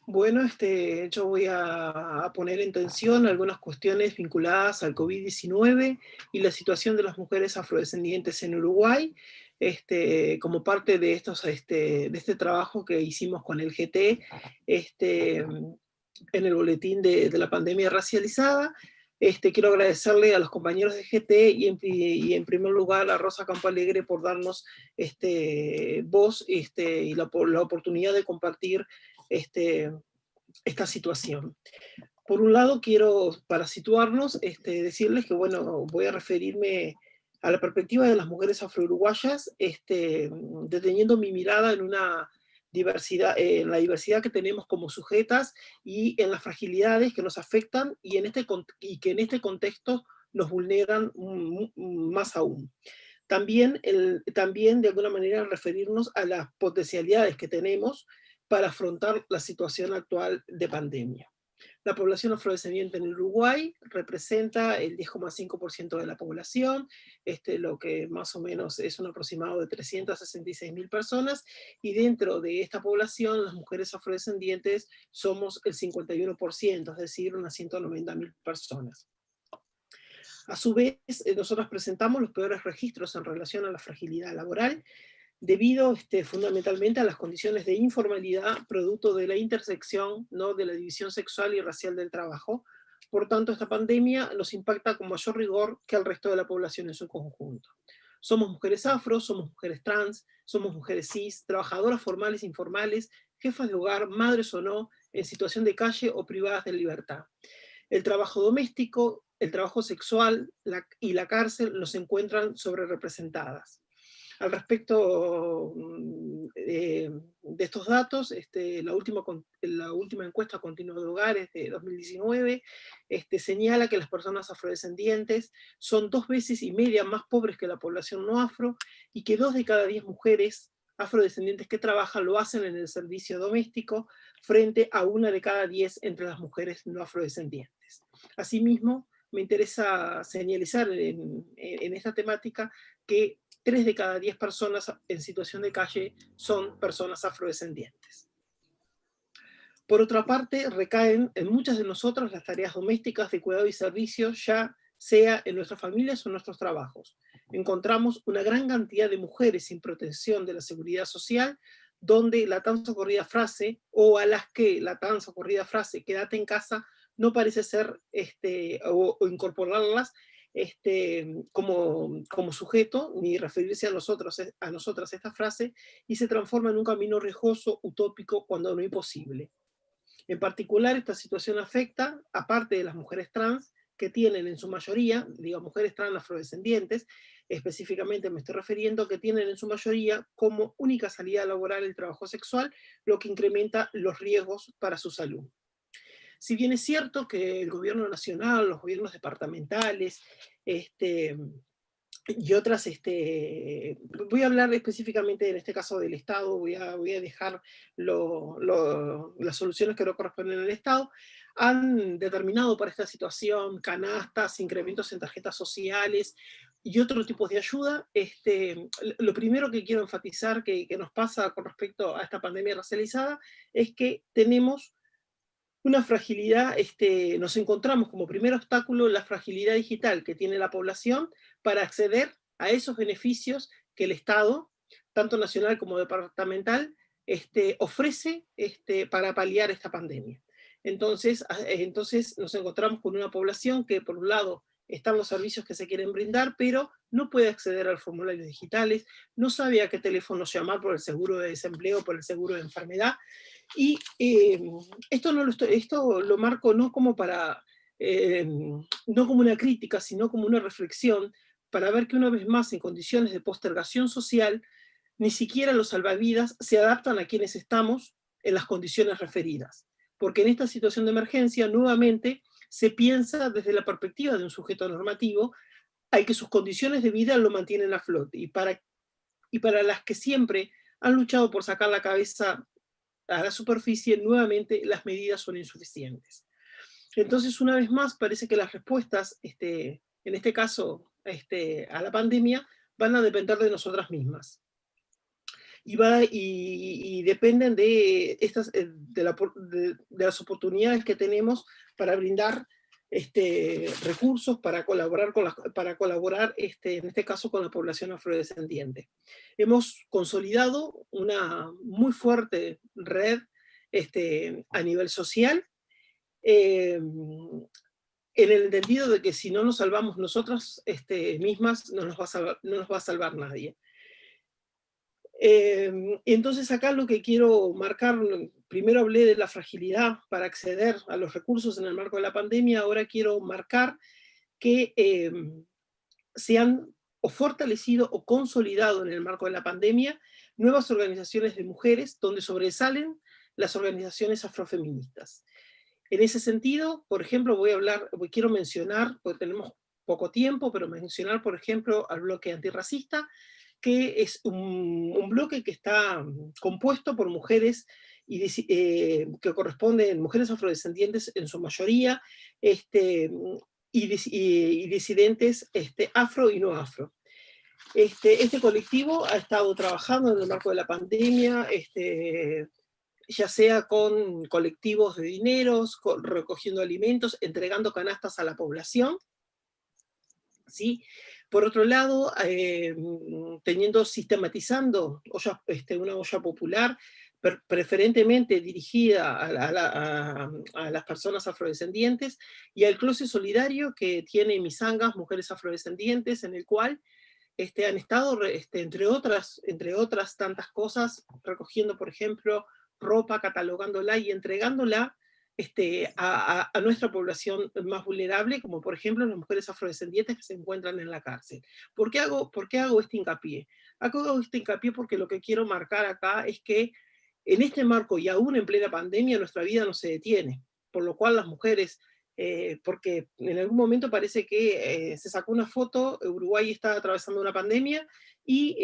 Bueno, yo voy a poner en tensión algunas cuestiones vinculadas al COVID-19 y la situación de las mujeres afrodescendientes en Uruguay, como parte de, de este trabajo que hicimos con el GT en el boletín de la pandemia racializada. Quiero agradecerle a los compañeros de GT y en primer lugar a Rosa Campoalegre por darnos voz y la oportunidad de compartir esta situación. Por un lado, quiero, para situarnos, decirles que, bueno, voy a referirme a la perspectiva de las mujeres afro-uruguayas, deteniendo mi mirada en la diversidad que tenemos como sujetas y en las fragilidades que nos afectan y que en este contexto nos vulneran más aún. También de alguna manera referirnos a las potencialidades que tenemos para afrontar la situación actual de pandemia. La población afrodescendiente en Uruguay representa el 10,5% de la población, lo que más o menos es un aproximado de 366.000 personas, y dentro de esta población las mujeres afrodescendientes somos el 51%, es decir, unas 190.000 personas. A su vez, nosotros presentamos los peores registros en relación a la fragilidad laboral, debido fundamentalmente a las condiciones de informalidad producto de la intersección, ¿no?, de la división sexual y racial del trabajo. Por tanto, esta pandemia nos impacta con mayor rigor que al resto de la población en su conjunto. Somos mujeres afro, somos mujeres trans, somos mujeres cis, trabajadoras formales e informales, jefas de hogar, madres o no, en situación de calle o privadas de libertad. El trabajo doméstico, el trabajo sexual y la cárcel nos encuentran sobrerepresentadas. Al respecto de estos datos, la última encuesta continua de hogares de 2019 señala que las personas afrodescendientes son 2,5 veces más pobres que la población no afro, y que 2 de cada 10 mujeres afrodescendientes que trabajan lo hacen en el servicio doméstico, frente a 1 de cada 10 entre las mujeres no afrodescendientes. Asimismo, me interesa señalizar en esta temática que 3 de cada 10 personas en situación de calle son personas afrodescendientes. Por otra parte, recaen en muchas de nosotras las tareas domésticas de cuidado y servicio, ya sea en nuestras familias o en nuestros trabajos. Encontramos una gran cantidad de mujeres sin protección de la seguridad social, donde la tan socorrida frase, o a las que la tan socorrida frase, quédate en casa, no parece ser, o incorporarlas como sujeto, ni referirse a nosotras esta frase, y se transforma en un camino riesgoso, utópico, cuando no imposible. En particular, esta situación afecta, aparte de las mujeres trans, que tienen en su mayoría, digo mujeres trans afrodescendientes, específicamente me estoy refiriendo, que tienen en su mayoría como única salida laboral el trabajo sexual, lo que incrementa los riesgos para su salud. Si bien es cierto que el gobierno nacional, los gobiernos departamentales, y otras, voy a hablar específicamente en este caso del Estado, voy a dejar las soluciones que no corresponden al Estado, han determinado para esta situación canastas, incrementos en tarjetas sociales y otro tipo de ayuda. Lo primero que quiero enfatizar que nos pasa con respecto a esta pandemia racializada es que tenemos una fragilidad, nos encontramos como primer obstáculo la fragilidad digital que tiene la población para acceder a esos beneficios que el Estado, tanto nacional como departamental, ofrece para paliar esta pandemia. Entonces nos encontramos con una población que, por un lado, están los servicios que se quieren brindar, pero no puede acceder a los formularios digitales, no sabe a qué teléfono llamar por el seguro de desempleo, por el seguro de enfermedad, y esto lo marco no como no como una crítica, sino como una reflexión, para ver que una vez más, en condiciones de postergación social, ni siquiera los salvavidas se adaptan a quienes estamos en las condiciones referidas. Porque en esta situación de emergencia, nuevamente, se piensa desde la perspectiva de un sujeto normativo al que sus condiciones de vida lo mantienen a flote, y para las que siempre han luchado por sacar la cabeza a la superficie, nuevamente las medidas son insuficientes. Entonces, una vez más, parece que las respuestas, en este caso, a la pandemia, van a depender de nosotras mismas. Y dependen de las oportunidades que tenemos para brindar recursos para colaborar en este caso con la población afrodescendiente. Hemos consolidado una muy fuerte red a nivel social, en el entendido de que si no nos salvamos nosotras mismas, no nos va a salvar nadie. Entonces acá lo que quiero marcar, primero hablé de la fragilidad para acceder a los recursos en el marco de la pandemia, ahora quiero marcar que se han o fortalecido o consolidado en el marco de la pandemia nuevas organizaciones de mujeres donde sobresalen las organizaciones afrofeministas. En ese sentido, por ejemplo, quiero mencionar, porque tenemos poco tiempo, pero mencionar, por ejemplo, al bloque antirracista, que es un bloque que está compuesto por mujeres que corresponden, mujeres afrodescendientes en su mayoría, y disidentes afro y no afro. Este colectivo ha estado trabajando en el marco de la pandemia, ya sea con colectivos de dineros, recogiendo alimentos, entregando canastas a la población, ¿sí? Por otro lado, sistematizando una olla popular, preferentemente dirigida a las personas afrodescendientes, y al closet solidario que tiene Misangas, Mujeres Afrodescendientes, en el cual han estado, entre otras tantas cosas, recogiendo, por ejemplo, ropa, catalogándola y entregándola a nuestra población más vulnerable, como por ejemplo las mujeres afrodescendientes que se encuentran en la cárcel. ¿Por qué hago este hincapié? Hago este hincapié porque lo que quiero marcar acá es que en este marco y aún en plena pandemia nuestra vida no se detiene, por lo cual las mujeres, porque en algún momento parece que se sacó una foto, Uruguay está atravesando una pandemia y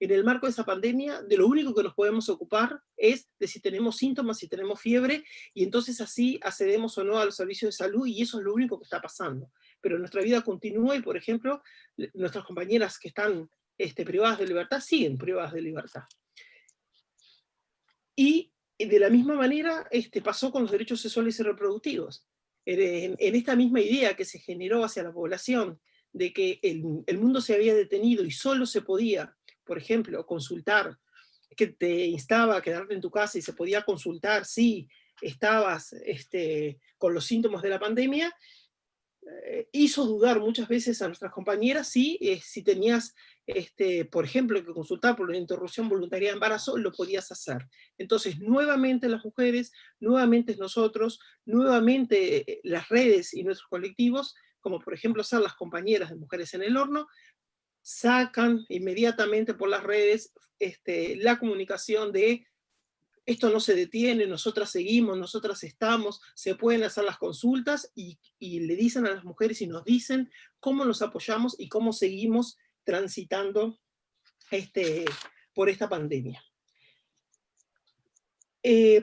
en el marco de esa pandemia, de lo único que nos podemos ocupar es de si tenemos síntomas, si tenemos fiebre, y entonces así accedemos o no a los servicios de salud, y eso es lo único que está pasando. Pero nuestra vida continúa y, por ejemplo, nuestras compañeras que están privadas de libertad siguen privadas de libertad. Y de la misma manera pasó con los derechos sexuales y reproductivos. En esta misma idea que se generó hacia la población, de que el mundo se había detenido y solo se podía, por ejemplo, consultar, que te instaba a quedarte en tu casa y se podía consultar si estabas con los síntomas de la pandemia, hizo dudar muchas veces a nuestras compañeras si tenías, por ejemplo, que consultar por una interrupción voluntaria de embarazo, lo podías hacer. Entonces, nuevamente las mujeres, nuevamente nosotros, nuevamente las redes y nuestros colectivos, como por ejemplo ser las compañeras de Mujeres en el Horno, sacan inmediatamente por las redes la comunicación de esto no se detiene, nosotras seguimos, nosotras estamos, se pueden hacer las consultas y le dicen a las mujeres y nos dicen cómo nos apoyamos y cómo seguimos transitando por esta pandemia.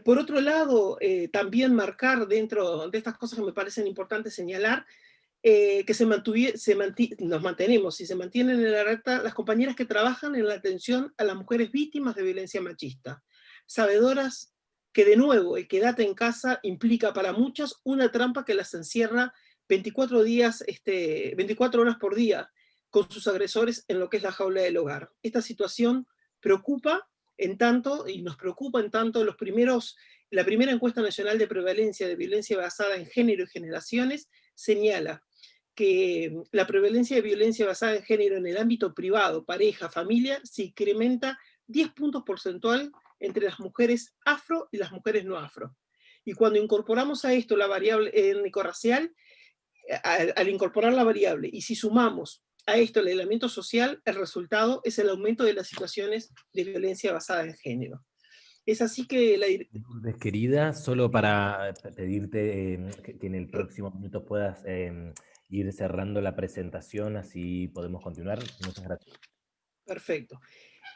Por otro lado, también marcar dentro de estas cosas que me parecen importantes señalar, que nos mantenemos y se mantienen en la alerta las compañeras que trabajan en la atención a las mujeres víctimas de violencia machista, sabedoras que de nuevo el quédate en casa implica para muchas una trampa que las encierra 24 horas por día con sus agresores en lo que es la jaula del hogar. Esta situación preocupa en tanto, y nos preocupa en tanto, la primera encuesta nacional de prevalencia de violencia basada en género y generaciones señala que la prevalencia de violencia basada en género en el ámbito privado, pareja, familia, se incrementa 10 puntos porcentual entre las mujeres afro y las mujeres no afro. Y cuando incorporamos a esto la variable étnico-racial, al incorporar la variable, y si sumamos a esto el elemento social, el resultado es el aumento de las situaciones de violencia basada en género. Es así que Lourdes, querida, solo para pedirte que en el próximo minuto puedas ir cerrando la presentación, así podemos continuar. Muchas gracias. Perfecto.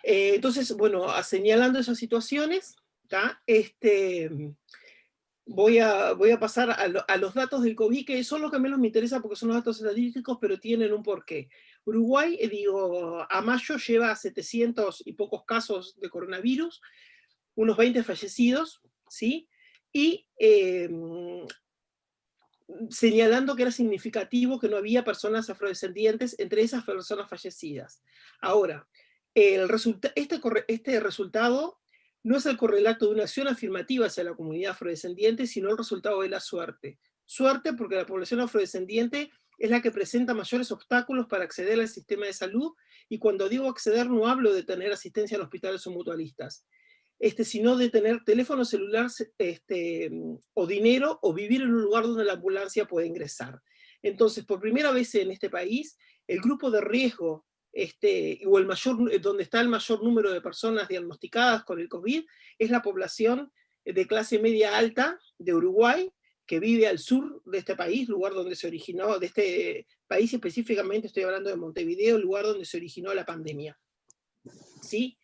Entonces, bueno, señalando esas situaciones, voy a pasar a los datos del COVID, que son los que menos me interesan porque son los datos estadísticos, pero tienen un porqué. Uruguay, a mayo lleva 700 y pocos casos de coronavirus, unos 20 fallecidos, ¿sí? Y señalando que era significativo que no había personas afrodescendientes entre esas personas fallecidas. Ahora, este resultado no es el correlato de una acción afirmativa hacia la comunidad afrodescendiente, sino el resultado de la suerte. Suerte porque la población afrodescendiente es la que presenta mayores obstáculos para acceder al sistema de salud, y cuando digo acceder no hablo de tener asistencia en hospitales o mutualistas, sino de tener teléfono celular o dinero, o vivir en un lugar donde la ambulancia puede ingresar. Entonces, por primera vez en este país, el grupo de riesgo, donde está el mayor número de personas diagnosticadas con el COVID, es la población de clase media alta de Uruguay, que vive al sur de este país, lugar donde se originó, de este país específicamente estoy hablando de Montevideo, el lugar donde se originó la pandemia. ¿Sí?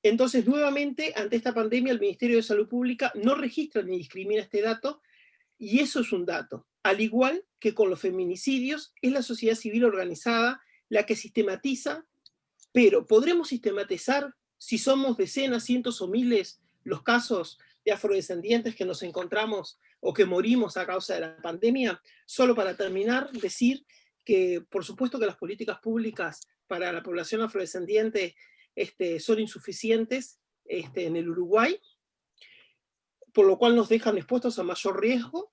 Entonces, nuevamente, ante esta pandemia, el Ministerio de Salud Pública no registra ni discrimina este dato, y eso es un dato. Al igual que con los feminicidios, es la sociedad civil organizada la que sistematiza, pero ¿podremos sistematizar si somos decenas, cientos o miles los casos de afrodescendientes que nos encontramos o que morimos a causa de la pandemia? Solo para terminar, decir que por supuesto que las políticas públicas para la población afrodescendiente son insuficientes en el Uruguay, por lo cual nos dejan expuestos a mayor riesgo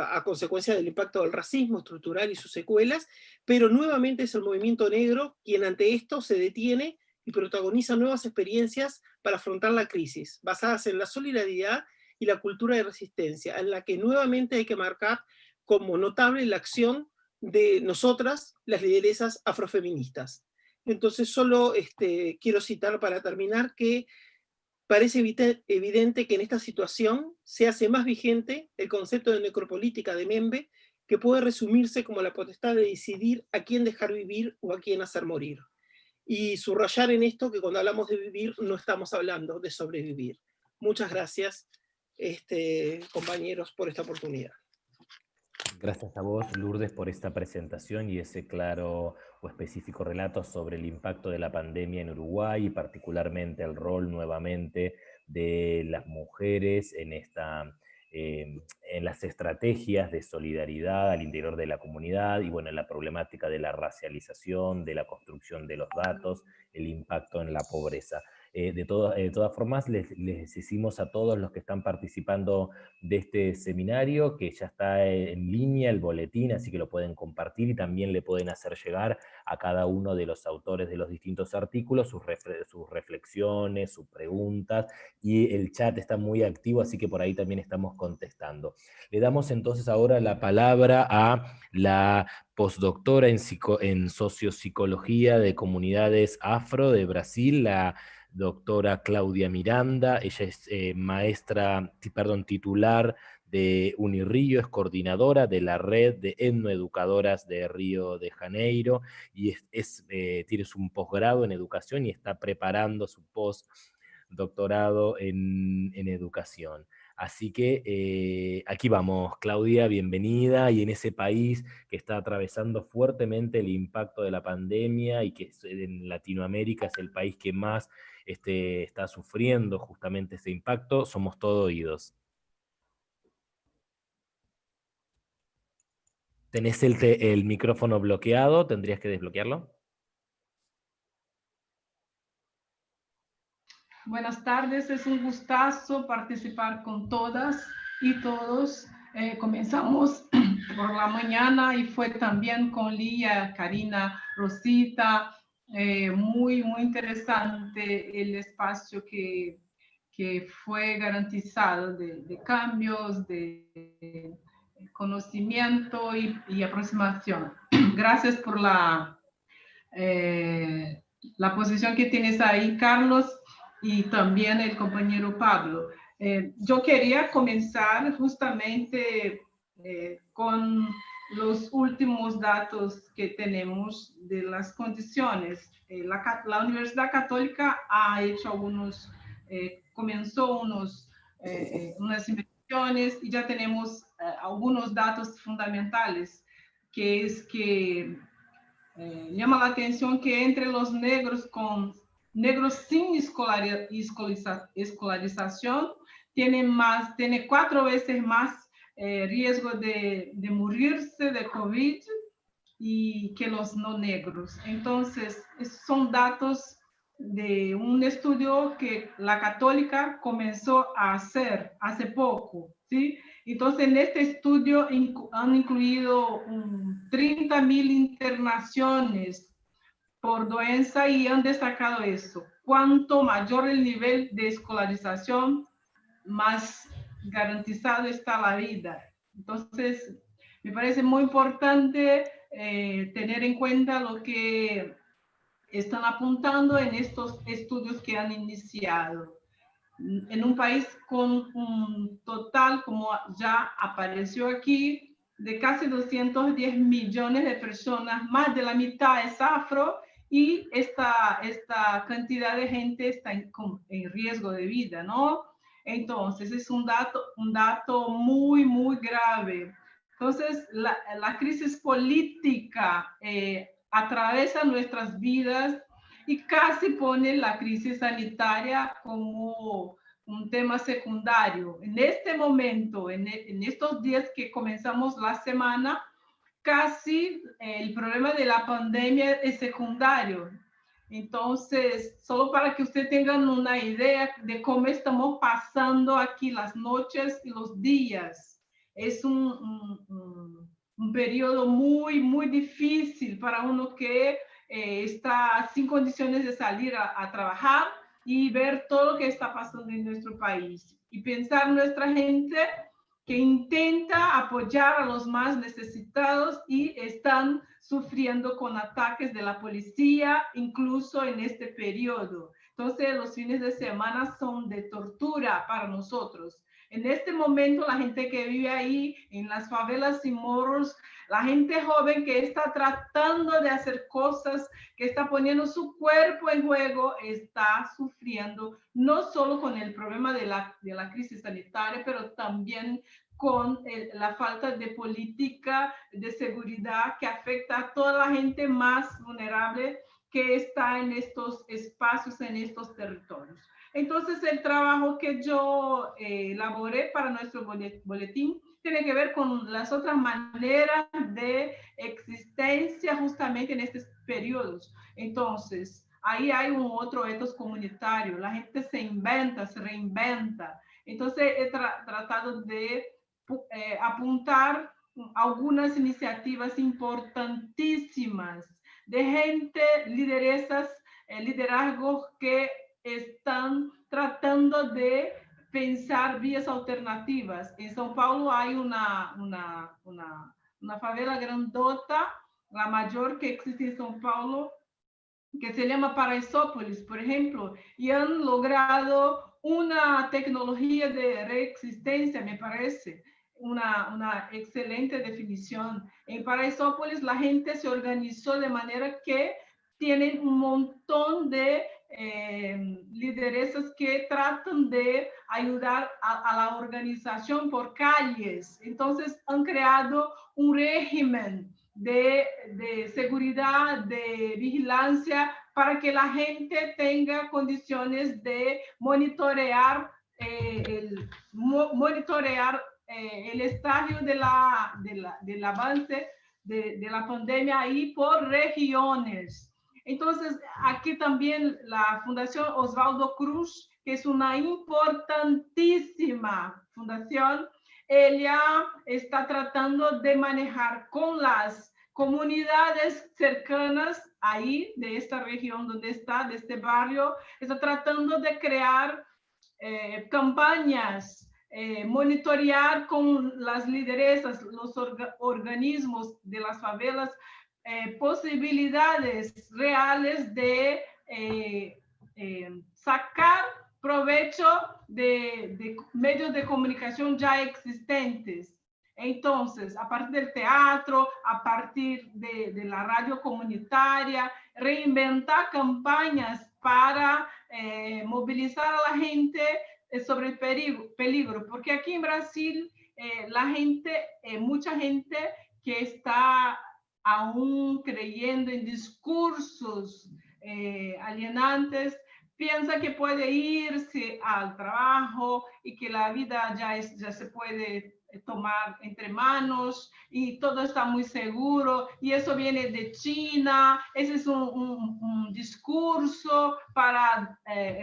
a consecuencia del impacto del racismo estructural y sus secuelas, pero nuevamente es el movimiento negro quien ante esto se detiene y protagoniza nuevas experiencias para afrontar la crisis, basadas en la solidaridad y la cultura de resistencia, en la que nuevamente hay que marcar como notable la acción de nosotras, las lideresas afrofeministas. Entonces solo quiero citar para terminar que parece evidente que en esta situación se hace más vigente el concepto de necropolítica de Membe, que puede resumirse como la potestad de decidir a quién dejar vivir o a quién hacer morir. Y subrayar en esto que cuando hablamos de vivir no estamos hablando de sobrevivir. Muchas gracias, compañeros, por esta oportunidad. Gracias a vos, Lourdes, por esta presentación y ese claro o específico relato sobre el impacto de la pandemia en Uruguay y particularmente el rol nuevamente de las mujeres en las estrategias de solidaridad al interior de la comunidad y bueno, en la problemática de la racialización, de la construcción de los datos, el impacto en la pobreza. De todas formas, les decimos a todos los que están participando de este seminario que ya está en línea el boletín, así que lo pueden compartir y también le pueden hacer llegar a cada uno de los autores de los distintos artículos sus reflexiones, sus preguntas, y el chat está muy activo, así que por ahí también estamos contestando. Le damos entonces ahora la palabra a la postdoctora en sociopsicología de comunidades afro de Brasil, la doctora Claudia Miranda. Ella es titular de Unirrío, es coordinadora de la red de etnoeducadoras de Río de Janeiro, y tiene un posgrado en educación y está preparando su postdoctorado en educación. Así que aquí vamos, Claudia, bienvenida, y en ese país que está atravesando fuertemente el impacto de la pandemia y que en Latinoamérica es el país que más está sufriendo justamente ese impacto, somos todo oídos. Tenés el micrófono bloqueado, tendrías que desbloquearlo. Buenas tardes, es un gustazo participar con todas y todos. Comenzamos por la mañana y fue también con Lía, Karina, Rosita. Muy interesante el espacio que fue garantizado de cambios, de conocimiento y aproximación. Gracias por la posición que tienes ahí, Carlos, y también el compañero Pablo. Yo quería comenzar justamente con los últimos datos que tenemos de las condiciones. La Universidad Católica ha hecho comenzó unas investigaciones y ya tenemos algunos datos fundamentales, que es que llama la atención que entre los negros sin escolarización tiene 4 veces más riesgo de morirse de COVID que los no negros. Entonces, son datos de un estudio que la Católica comenzó a hacer hace poco, ¿sí? Entonces, en este estudio han incluido 30.000 internaciones por doença y han destacado eso. Cuanto mayor el nivel de escolarización, más garantizado está la vida. Entonces, me parece muy importante tener en cuenta lo que están apuntando en estos estudios que han iniciado. En un país con un total, como ya apareció aquí, de casi 210 millones de personas, más de la mitad es afro, y esta cantidad de gente está en riesgo de vida, ¿no? Entonces, es un dato muy, muy grave. Entonces, la crisis política atraviesa nuestras vidas y casi pone la crisis sanitaria como un tema secundario. En este momento, en estos días que comenzamos la semana, casi el problema de la pandemia es secundario. Entonces, solo para que ustedes tengan una idea de cómo estamos pasando aquí las noches y los días. Es un periodo muy, muy difícil para uno que está sin condiciones de salir a trabajar y ver todo lo que está pasando en nuestro país. Y pensar nuestra gente que intenta apoyar a los más necesitados y están sufriendo con ataques de la policía, incluso en este periodo. Entonces, los fines de semana son de tortura para nosotros. En este momento, la gente que vive ahí, en las favelas y morros, la gente joven que está tratando de hacer cosas, que está poniendo su cuerpo en juego, está sufriendo no solo con el problema de la crisis sanitaria, pero también con la falta de política de seguridad que afecta a toda la gente más vulnerable que está en estos espacios, en estos territorios. Entonces, el trabajo que yo elaboré para nuestro boletín tiene que ver con las otras maneras de existencia justamente en estos periodos. Entonces, ahí hay un otro ethos comunitario, la gente se inventa, se reinventa. Entonces, he tratado de apuntar algunas iniciativas importantísimas de gente, liderazgos que están tratando de pensar vías alternativas. En São Paulo hay una favela grandota, la mayor que existe en São Paulo, que se llama Paraisópolis, por ejemplo, y han logrado una tecnología de reexistencia, me parece, una excelente definición. En Paraisópolis la gente se organizó de manera que tienen un montón de lideresas que tratan de ayudar a la organización por calles. Entonces han creado un régimen de seguridad, de vigilancia, para que la gente tenga condiciones de monitorear el estadio del avance de la pandemia ahí por regiones. Entonces, aquí también la Fundación Osvaldo Cruz, que es una importantísima fundación, ella está tratando de manejar con las comunidades cercanas ahí de esta región donde está, de este barrio, está tratando de crear campañas, monitorear con las lideresas, los organismos de las favelas, posibilidades reales de sacar provecho de medios de comunicación ya existentes. Entonces, a partir del teatro, a partir de la radio comunitaria, reinventar campañas para movilizar a la gente sobre el peligro, porque aquí en Brasil la gente, mucha gente que está aún creyendo en discursos alienantes, piensa que puede irse al trabajo y que la vida ya se puede tomar entre manos y todo está muy seguro y eso viene de China, ese es un discurso para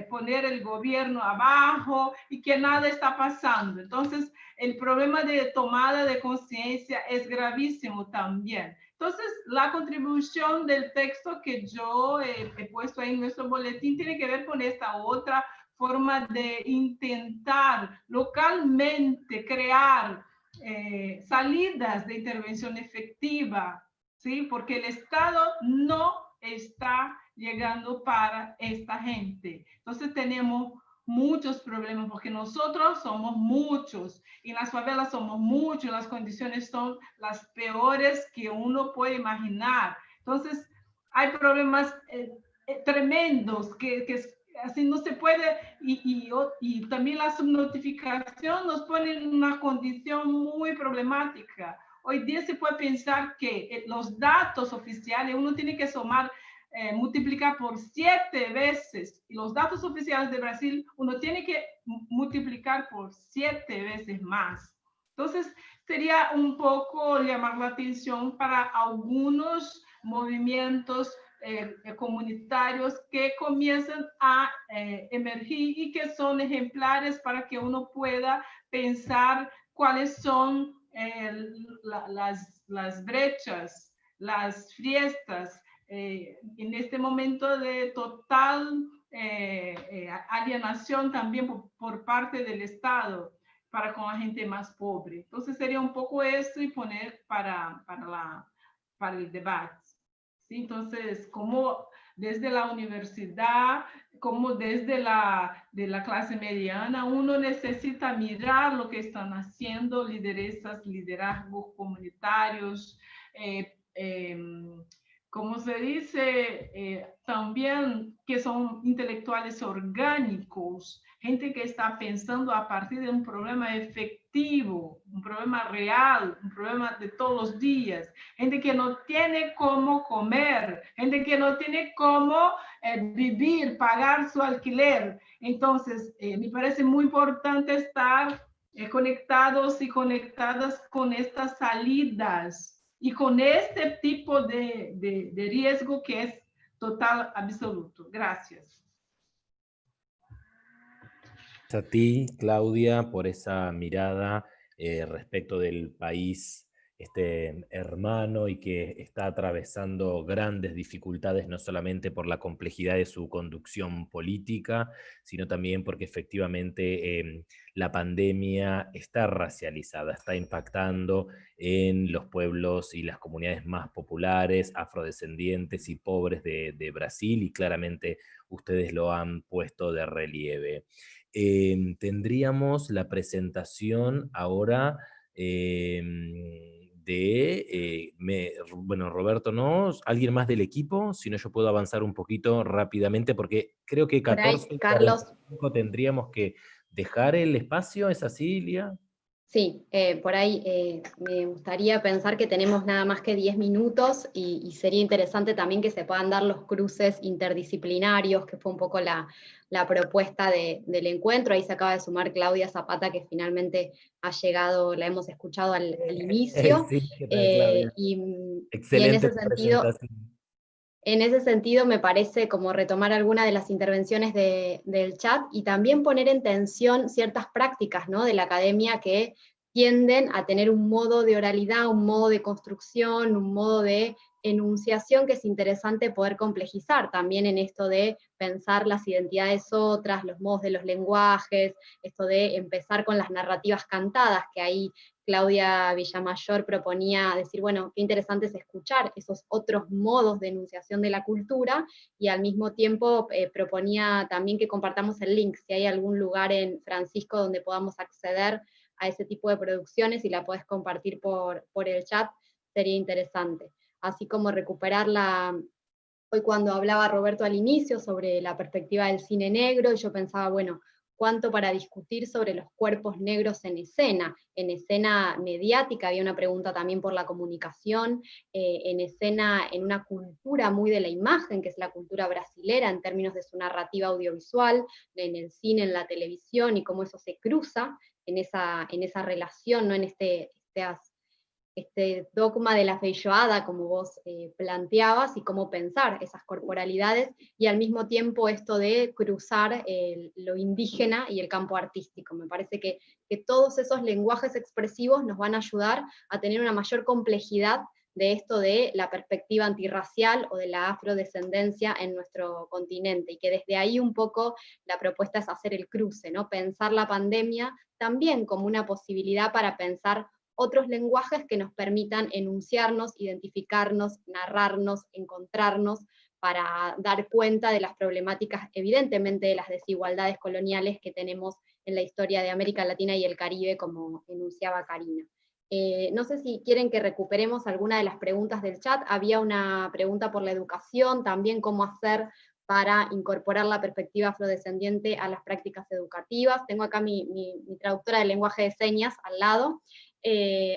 poner el gobierno abajo y que nada está pasando. Entonces, el problema de tomada de conciencia es gravísimo también. Entonces, la contribución del texto que yo he puesto ahí en nuestro boletín tiene que ver con esta otra forma de intentar localmente crear salidas de intervención efectiva, ¿sí? Porque el Estado no está llegando para esta gente. Entonces tenemos muchos problemas porque nosotros somos muchos y en las favelas somos muchos, las condiciones son las peores que uno puede imaginar. Entonces hay problemas tremendos que así no se puede, y también la subnotificación nos pone en una condición muy problemática. Hoy día se puede pensar que los datos oficiales uno tiene que sumar, multiplicar por 7 veces, y los datos oficiales de Brasil uno tiene que multiplicar por 7 veces más. Entonces sería un poco llamar la atención para algunos movimientos comunitarios que comienzan a emergir y que son ejemplares para que uno pueda pensar cuáles son las brechas, las fiestas en este momento de total alienación también por parte del Estado para con la gente más pobre. Entonces sería un poco esto y poner para el debate. ¿Sí? Entonces, como desde la universidad, como desde de la clase mediana, uno necesita mirar lo que están haciendo liderazgos comunitarios, como se dice, también que son intelectuales orgánicos, gente que está pensando a partir de un problema efectivo, un problema real, un problema de todos los días, gente que no tiene cómo comer, gente que no tiene cómo vivir, pagar su alquiler. Entonces, me parece muy importante estar conectados y conectadas con estas salidas y con este tipo de riesgo que es total, absoluto. Gracias. A ti, Claudia, por esa mirada respecto del país hermano y que está atravesando grandes dificultades, no solamente por la complejidad de su conducción política, sino también porque efectivamente la pandemia está racializada, está impactando en los pueblos y las comunidades más populares, afrodescendientes y pobres de Brasil, y claramente ustedes lo han puesto de relieve. Tendríamos la presentación ahora bueno, Roberto, ¿no? ¿Alguien más del equipo? Si no, yo puedo avanzar un poquito rápidamente porque creo que 14 Carlos, tendríamos que dejar el espacio, ¿es así, Lía? Sí, por ahí me gustaría pensar que tenemos nada más que 10 minutos y sería interesante también que se puedan dar los cruces interdisciplinarios, que fue un poco la propuesta del encuentro. Ahí se acaba de sumar Claudia Zapata, que finalmente ha llegado, la hemos escuchado al inicio. Sí, ¿qué tal, Claudia? Excelente presentación. En ese sentido, me parece como retomar alguna de las intervenciones del chat y también poner en tensión ciertas prácticas, ¿no?, de la academia que tienden a tener un modo de oralidad, un modo de construcción, un modo de enunciación que es interesante poder complejizar también en esto de pensar las identidades otras, los modos de los lenguajes, esto de empezar con las narrativas cantadas, que ahí Claudia Villamayor proponía decir, bueno, qué interesante es escuchar esos otros modos de enunciación de la cultura, y al mismo tiempo proponía también que compartamos el link, si hay algún lugar en Francisco donde podamos acceder a ese tipo de producciones y la podés compartir por el chat, sería interesante. Así como recuperar hoy cuando hablaba Roberto al inicio sobre la perspectiva del cine negro, yo pensaba, bueno, cuánto para discutir sobre los cuerpos negros en escena mediática, había una pregunta también por la comunicación, en escena, en una cultura muy de la imagen, que es la cultura brasilera en términos de su narrativa audiovisual, en el cine, en la televisión, y cómo eso se cruza esa relación, ¿no? En este dogma de la feijoada, como vos planteabas, y cómo pensar esas corporalidades, y al mismo tiempo esto de cruzar lo indígena y el campo artístico. Me parece que todos esos lenguajes expresivos nos van a ayudar a tener una mayor complejidad de esto de la perspectiva antirracial o de la afrodescendencia en nuestro continente, y que desde ahí un poco la propuesta es hacer el cruce, ¿no? Pensar la pandemia también como una posibilidad para pensar otros lenguajes que nos permitan enunciarnos, identificarnos, narrarnos, encontrarnos, para dar cuenta de las problemáticas, evidentemente, de las desigualdades coloniales que tenemos en la historia de América Latina y el Caribe, como enunciaba Karina. No sé si quieren que recuperemos alguna de las preguntas del chat. Había una pregunta por la educación, también cómo hacer para incorporar la perspectiva afrodescendiente a las prácticas educativas. Tengo acá mi traductora de lenguaje de señas al lado.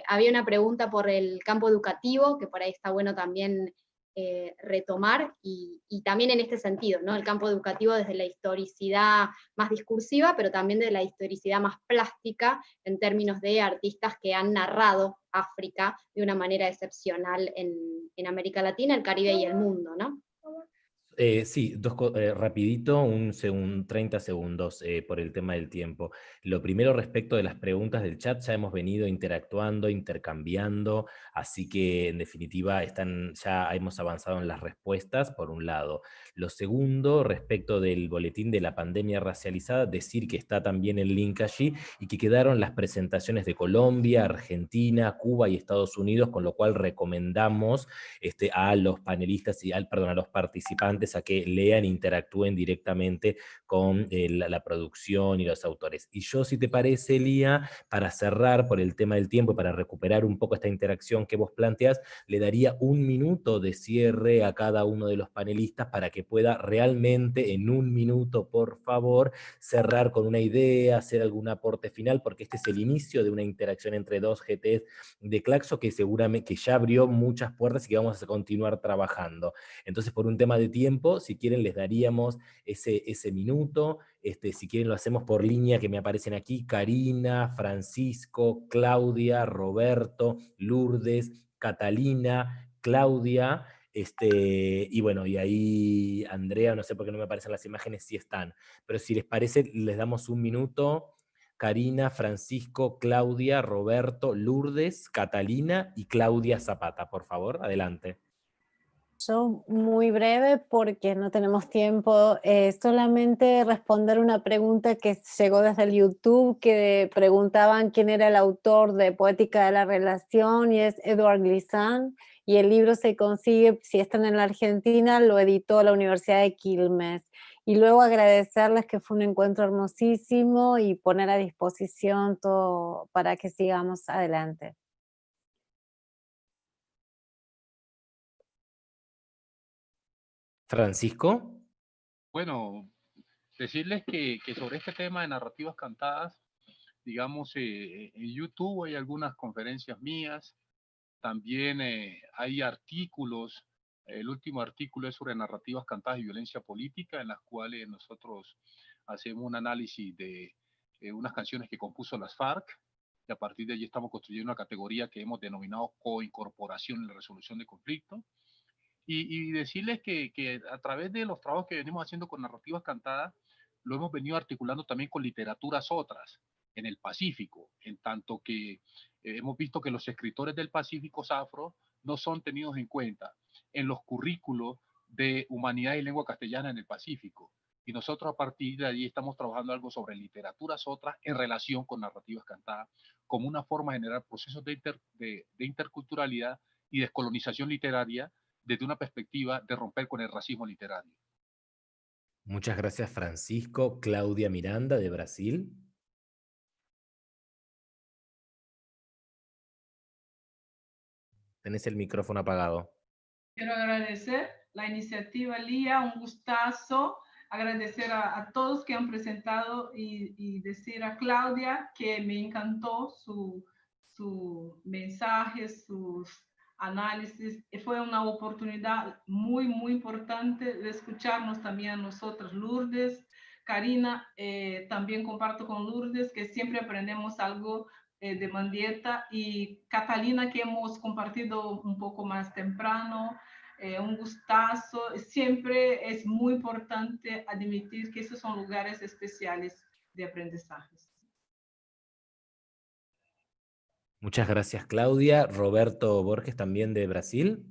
Había una pregunta por el campo educativo, que por ahí está bueno también retomar, y también en este sentido, ¿no? El campo educativo desde la historicidad más discursiva, pero también de la historicidad más plástica, en términos de artistas que han narrado África de una manera excepcional en América Latina, el Caribe y el mundo, ¿no? Sí, rapidito, un 30 segundos por el tema del tiempo. Lo primero, respecto de las preguntas del chat, ya hemos venido interactuando, intercambiando, así que en definitiva ya hemos avanzado en las respuestas, por un lado. Lo segundo, respecto del boletín de la pandemia racializada, decir que está también el link allí y que quedaron las presentaciones de Colombia, Argentina, Cuba y Estados Unidos, con lo cual recomendamos a los panelistas y a los participantes a que lean e interactúen directamente con la producción y los autores. Y yo, si te parece, Lía, para cerrar por el tema del tiempo y para recuperar un poco esta interacción que vos planteás, le daría 1 minuto de cierre a cada uno de los panelistas para que pueda realmente en 1 minuto, por favor, cerrar con una idea, hacer algún aporte final, porque este es el inicio de una interacción entre dos GTs de Claxo que seguramente que ya abrió muchas puertas y que vamos a continuar trabajando. Entonces, por un tema de tiempo, si quieren les daríamos ese minuto. Si quieren lo hacemos por línea que me aparecen aquí: Karina, Francisco, Claudia, Roberto, Lourdes, Catalina, Claudia, y bueno, y ahí Andrea, no sé por qué no me aparecen las imágenes, si están, pero si les parece les damos 1 minuto. Karina, Francisco, Claudia, Roberto, Lourdes, Catalina y Claudia Zapata, por favor, adelante. Yo muy breve porque no tenemos tiempo, solamente responder una pregunta que llegó desde el YouTube, que preguntaban quién era el autor de Poética de la Relación, y es Edward Glissant, y el libro se consigue, si están en la Argentina, lo editó la Universidad de Quilmes. Y luego agradecerles que fue un encuentro hermosísimo y poner a disposición todo para que sigamos adelante. Francisco. Bueno, decirles que sobre este tema de narrativas cantadas, digamos, en YouTube hay algunas conferencias mías, también hay artículos. El último artículo es sobre narrativas cantadas y violencia política, en las cuales nosotros hacemos un análisis de unas canciones que compuso las FARC, y a partir de allí estamos construyendo una categoría que hemos denominado coincorporación en la resolución de conflictos. Y decirles que a través de los trabajos que venimos haciendo con narrativas cantadas, lo hemos venido articulando también con literaturas otras en el Pacífico, en tanto que hemos visto que los escritores del Pacífico afro no son tenidos en cuenta en los currículos de humanidad y lengua castellana en el Pacífico. Y nosotros a partir de allí estamos trabajando algo sobre literaturas otras en relación con narrativas cantadas, como una forma de generar procesos de interculturalidad y descolonización literaria desde una perspectiva de romper con el racismo literario. Muchas gracias, Francisco. Claudia Miranda, de Brasil. Tenés el micrófono apagado. Quiero agradecer la iniciativa, Lía, un gustazo. Agradecer a todos que han presentado y decir a Claudia que me encantó su mensaje, sus análisis. Fue una oportunidad muy, muy importante de escucharnos también a nosotras, Lourdes, Karina, también comparto con Lourdes que siempre aprendemos algo de Mendieta, y Catalina, que hemos compartido un poco más temprano, un gustazo. Siempre es muy importante admitir que esos son lugares especiales de aprendizajes. Muchas gracias, Claudia. Roberto Borges, también de Brasil.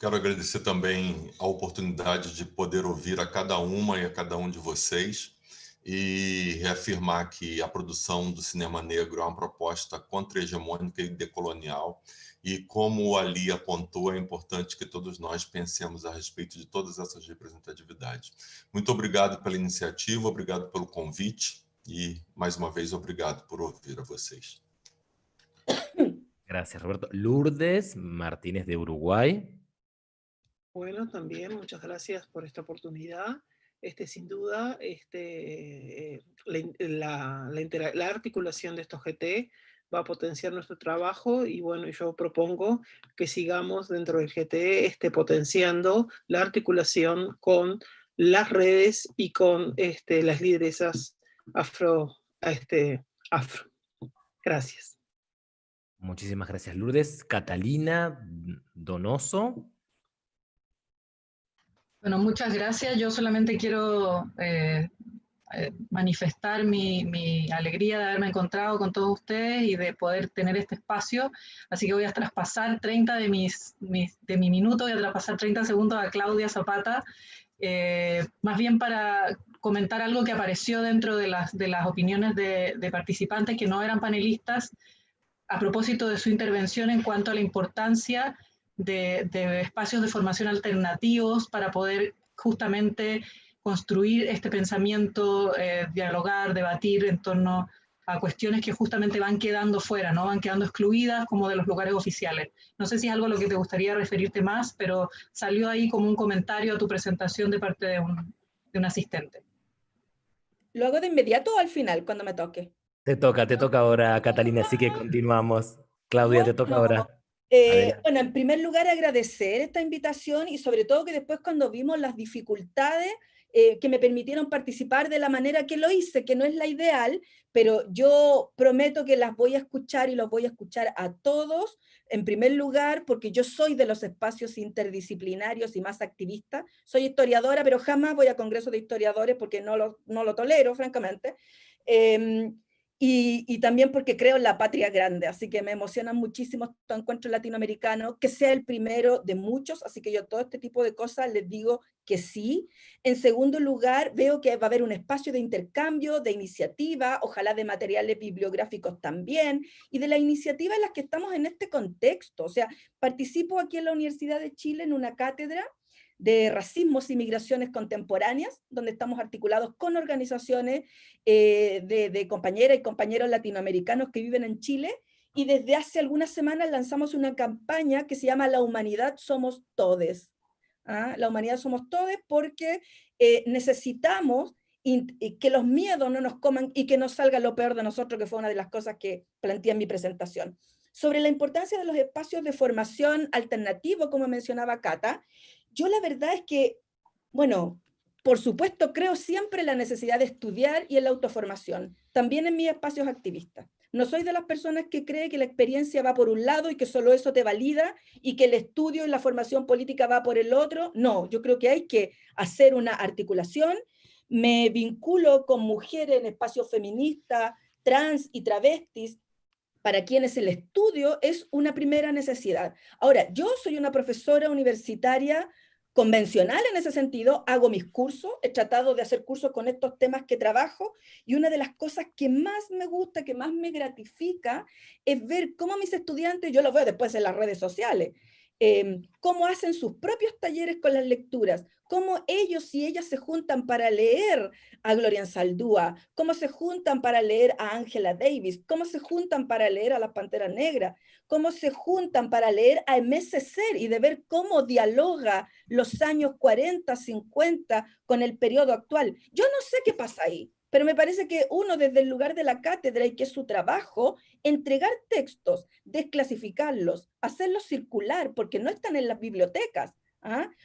Quero agradecer também a oportunidade de poder ouvir a cada uma e a cada um de vocês e reafirmar que a produção do cinema negro é uma proposta contra-hegemônica e decolonial, e como ali apontou, é importante que todos nós pensemos a respeito de todas essas representatividades. Muito obrigado pela iniciativa, obrigado pelo convite e, mais uma vez, obrigado por ouvir a vocês. Gracias, Roberto. Lourdes Martínez, de Uruguay. Bueno, también muchas gracias por esta oportunidad. Sin duda, la articulación de estos GT va a potenciar nuestro trabajo, y bueno, yo propongo que sigamos dentro del GT potenciando la articulación con las redes y con las lideresas afro. Gracias. Muchísimas gracias, Lourdes. Catalina Donoso. Bueno, muchas gracias. Yo solamente quiero manifestar mi alegría de haberme encontrado con todos ustedes y de poder tener este espacio. Así que voy a traspasar 30 de mi minuto, voy a traspasar 30 segundos a Claudia Zapata, más bien para comentar algo que apareció dentro de las opiniones de participantes que no eran panelistas, a propósito de su intervención en cuanto a la importancia de espacios de formación alternativos para poder justamente construir este pensamiento, dialogar, debatir en torno a cuestiones que justamente van quedando fuera, ¿no? Van quedando excluidas como de los lugares oficiales. No sé si es algo a lo que te gustaría referirte más, pero salió ahí como un comentario a tu presentación de parte de un asistente. ¿Lo hago de inmediato o al final, cuando me toque? Te toca ahora, Catalina, así que continuamos. Claudia, te toca ahora. Bueno, en primer lugar agradecer esta invitación, y sobre todo que después, cuando vimos las dificultades que me permitieron participar de la manera que lo hice, que no es la ideal, pero yo prometo que las voy a escuchar, y los voy a escuchar a todos, en primer lugar porque yo soy de los espacios interdisciplinarios y más activista. Soy historiadora, pero jamás voy a congresos de historiadores porque no lo tolero, francamente. Y también porque creo en la patria grande, así que me emocionan muchísimo estos encuentros latinoamericanos, que sea el primero de muchos, así que yo todo este tipo de cosas les digo que sí. En segundo lugar, veo que va a haber un espacio de intercambio, de iniciativa, ojalá de materiales bibliográficos también, y de la iniciativa en las que estamos en este contexto. O sea, participo aquí en la Universidad de Chile en una cátedra de racismos y migraciones contemporáneas, donde estamos articulados con organizaciones de compañeras y compañeros latinoamericanos que viven en Chile, y desde hace algunas semanas lanzamos una campaña que se llama La Humanidad Somos Todes. La Humanidad Somos Todes, porque necesitamos que los miedos no nos coman y que no salga lo peor de nosotros, que fue una de las cosas que planteé en mi presentación. Sobre la importancia de los espacios de formación alternativo, como mencionaba Cata, yo la verdad es que, bueno, por supuesto creo siempre en la necesidad de estudiar y en la autoformación, también en mis espacios activistas. No soy de las personas que cree que la experiencia va por un lado y que solo eso te valida, y que el estudio y la formación política va por el otro. No, yo creo que hay que hacer una articulación. Me vinculo con mujeres en espacios feministas, trans y travestis, para quienes el estudio es una primera necesidad. Ahora, yo soy una profesora universitaria convencional en ese sentido, hago mis cursos, he tratado de hacer cursos con estos temas que trabajo, y una de las cosas que más me gusta, que más me gratifica, es ver cómo mis estudiantes, yo los veo después en las redes sociales, cómo hacen sus propios talleres con las lecturas, cómo ellos y ellas se juntan para leer a Gloria Anzaldúa, cómo se juntan para leer a Angela Davis, cómo se juntan para leer a las Panteras Negras, cómo se juntan para leer a Aimé Césaire, y de ver cómo dialoga los años 40, 50 con el periodo actual. Yo no sé qué pasa ahí, pero me parece que uno desde el lugar de la cátedra, y que es su trabajo, entregar textos, desclasificarlos, hacerlos circular, porque no están en las bibliotecas,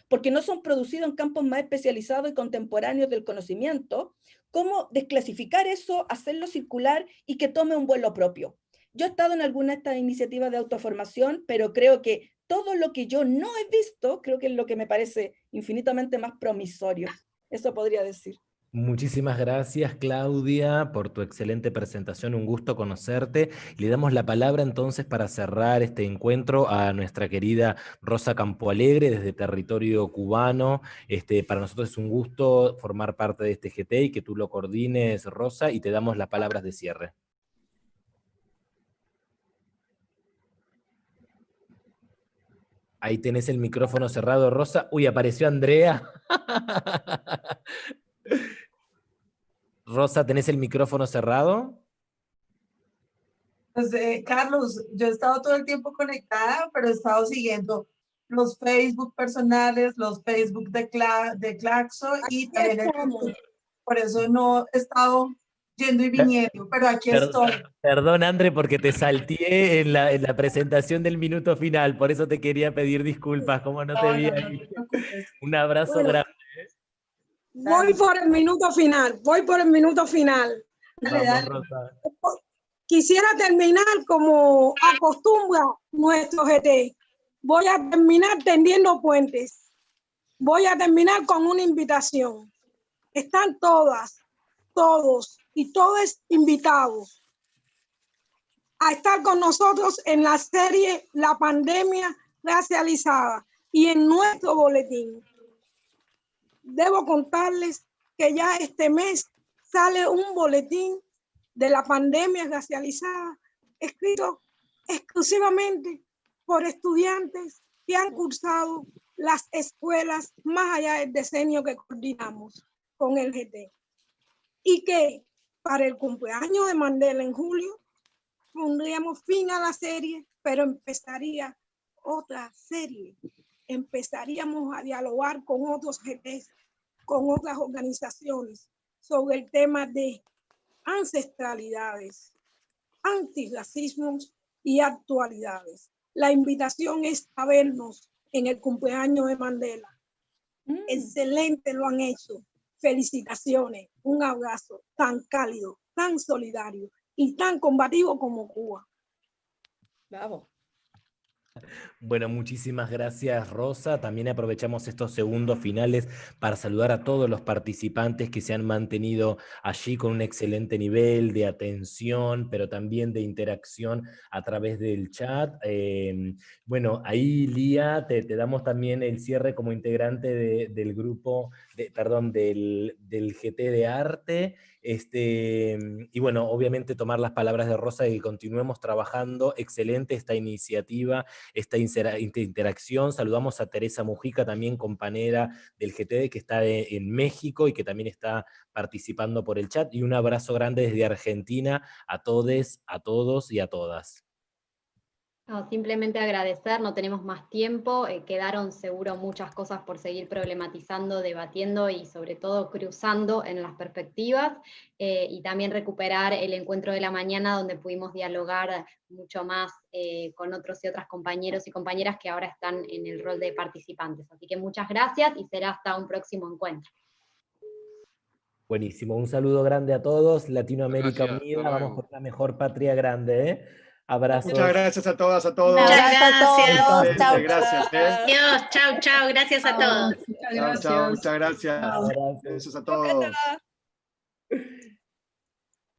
porque no son producidos en campos más especializados y contemporáneos del conocimiento, cómo desclasificar eso, hacerlo circular y que tome un vuelo propio. Yo he estado en alguna de estas iniciativas de autoformación, pero creo que todo lo que yo no he visto, creo que es lo que me parece infinitamente más promisorio. Eso podría decir. Muchísimas gracias, Claudia, por tu excelente presentación. Un gusto conocerte. Le damos la palabra entonces para cerrar este encuentro a nuestra querida Rosa Campoalegre desde territorio cubano. Para nosotros es un gusto formar parte de este GT y que tú lo coordines, Rosa, y te damos las palabras de cierre. Ahí tenés el micrófono cerrado, Rosa. Uy, apareció Andrea. Rosa, ¿tenés el micrófono cerrado? Pues, Carlos, yo he estado todo el tiempo conectada, pero he estado siguiendo los Facebook personales, los Facebook de Claxo y también el YouTube. Por eso no he estado yendo y viniendo, pero aquí estoy. Perdón, André, porque te salteé en la presentación del minuto final, por eso te quería pedir disculpas, como no te vi ahí. Un abrazo grande. Voy por el minuto final, Vamos, Rosa. Quisiera terminar como acostumbra nuestro GT. Voy a terminar tendiendo puentes. Voy a terminar con una invitación. Están todas, todos y todos invitados a estar con nosotros en la serie La Pandemia Racializada y en nuestro boletín. Debo contarles que ya este mes sale un boletín de la pandemia racializada escrito exclusivamente por estudiantes que han cursado las escuelas más allá del decenio que coordinamos con el GT. Y que para el cumpleaños de Mandela en julio pondríamos fin a la serie, pero empezaría otra serie. Empezaríamos a dialogar con otros GTs, con otras organizaciones, sobre el tema de ancestralidades, antirracismos y actualidades. La invitación es a vernos en el cumpleaños de Mandela. Excelente lo han hecho. Felicitaciones, un abrazo tan cálido, tan solidario y tan combativo como Cuba. Bravo. Bueno, muchísimas gracias, Rosa. También aprovechamos estos segundos finales para saludar a todos los participantes que se han mantenido allí con un excelente nivel de atención, pero también de interacción a través del chat. Bueno, ahí, Lía, te damos también el cierre como integrante del grupo, del GT de arte. Y bueno, obviamente tomar las palabras de Rosa y que continuemos trabajando. Excelente esta iniciativa, esta interacción. Saludamos a Teresa Mujica, también compañera del GTD, que está en México y que también está participando por el chat. Y un abrazo grande desde Argentina a todes, a todos y a todas. No, simplemente agradecer, no tenemos más tiempo, quedaron seguro muchas cosas por seguir problematizando, debatiendo y sobre todo cruzando en las perspectivas, y también recuperar el encuentro de la mañana donde pudimos dialogar mucho más con otros y otras compañeros y compañeras que ahora están en el rol de participantes. Así que muchas gracias y será hasta un próximo encuentro. Buenísimo, un saludo grande a todos, Latinoamérica Gracias, unida, vamos por una mejor patria grande, ¿eh? Abrazos. Muchas gracias a todas, a todos. Muchas gracias. Chao, gracias. Adiós, chao, chao. Gracias a todos. Chao, muchas gracias. Gracias a todos.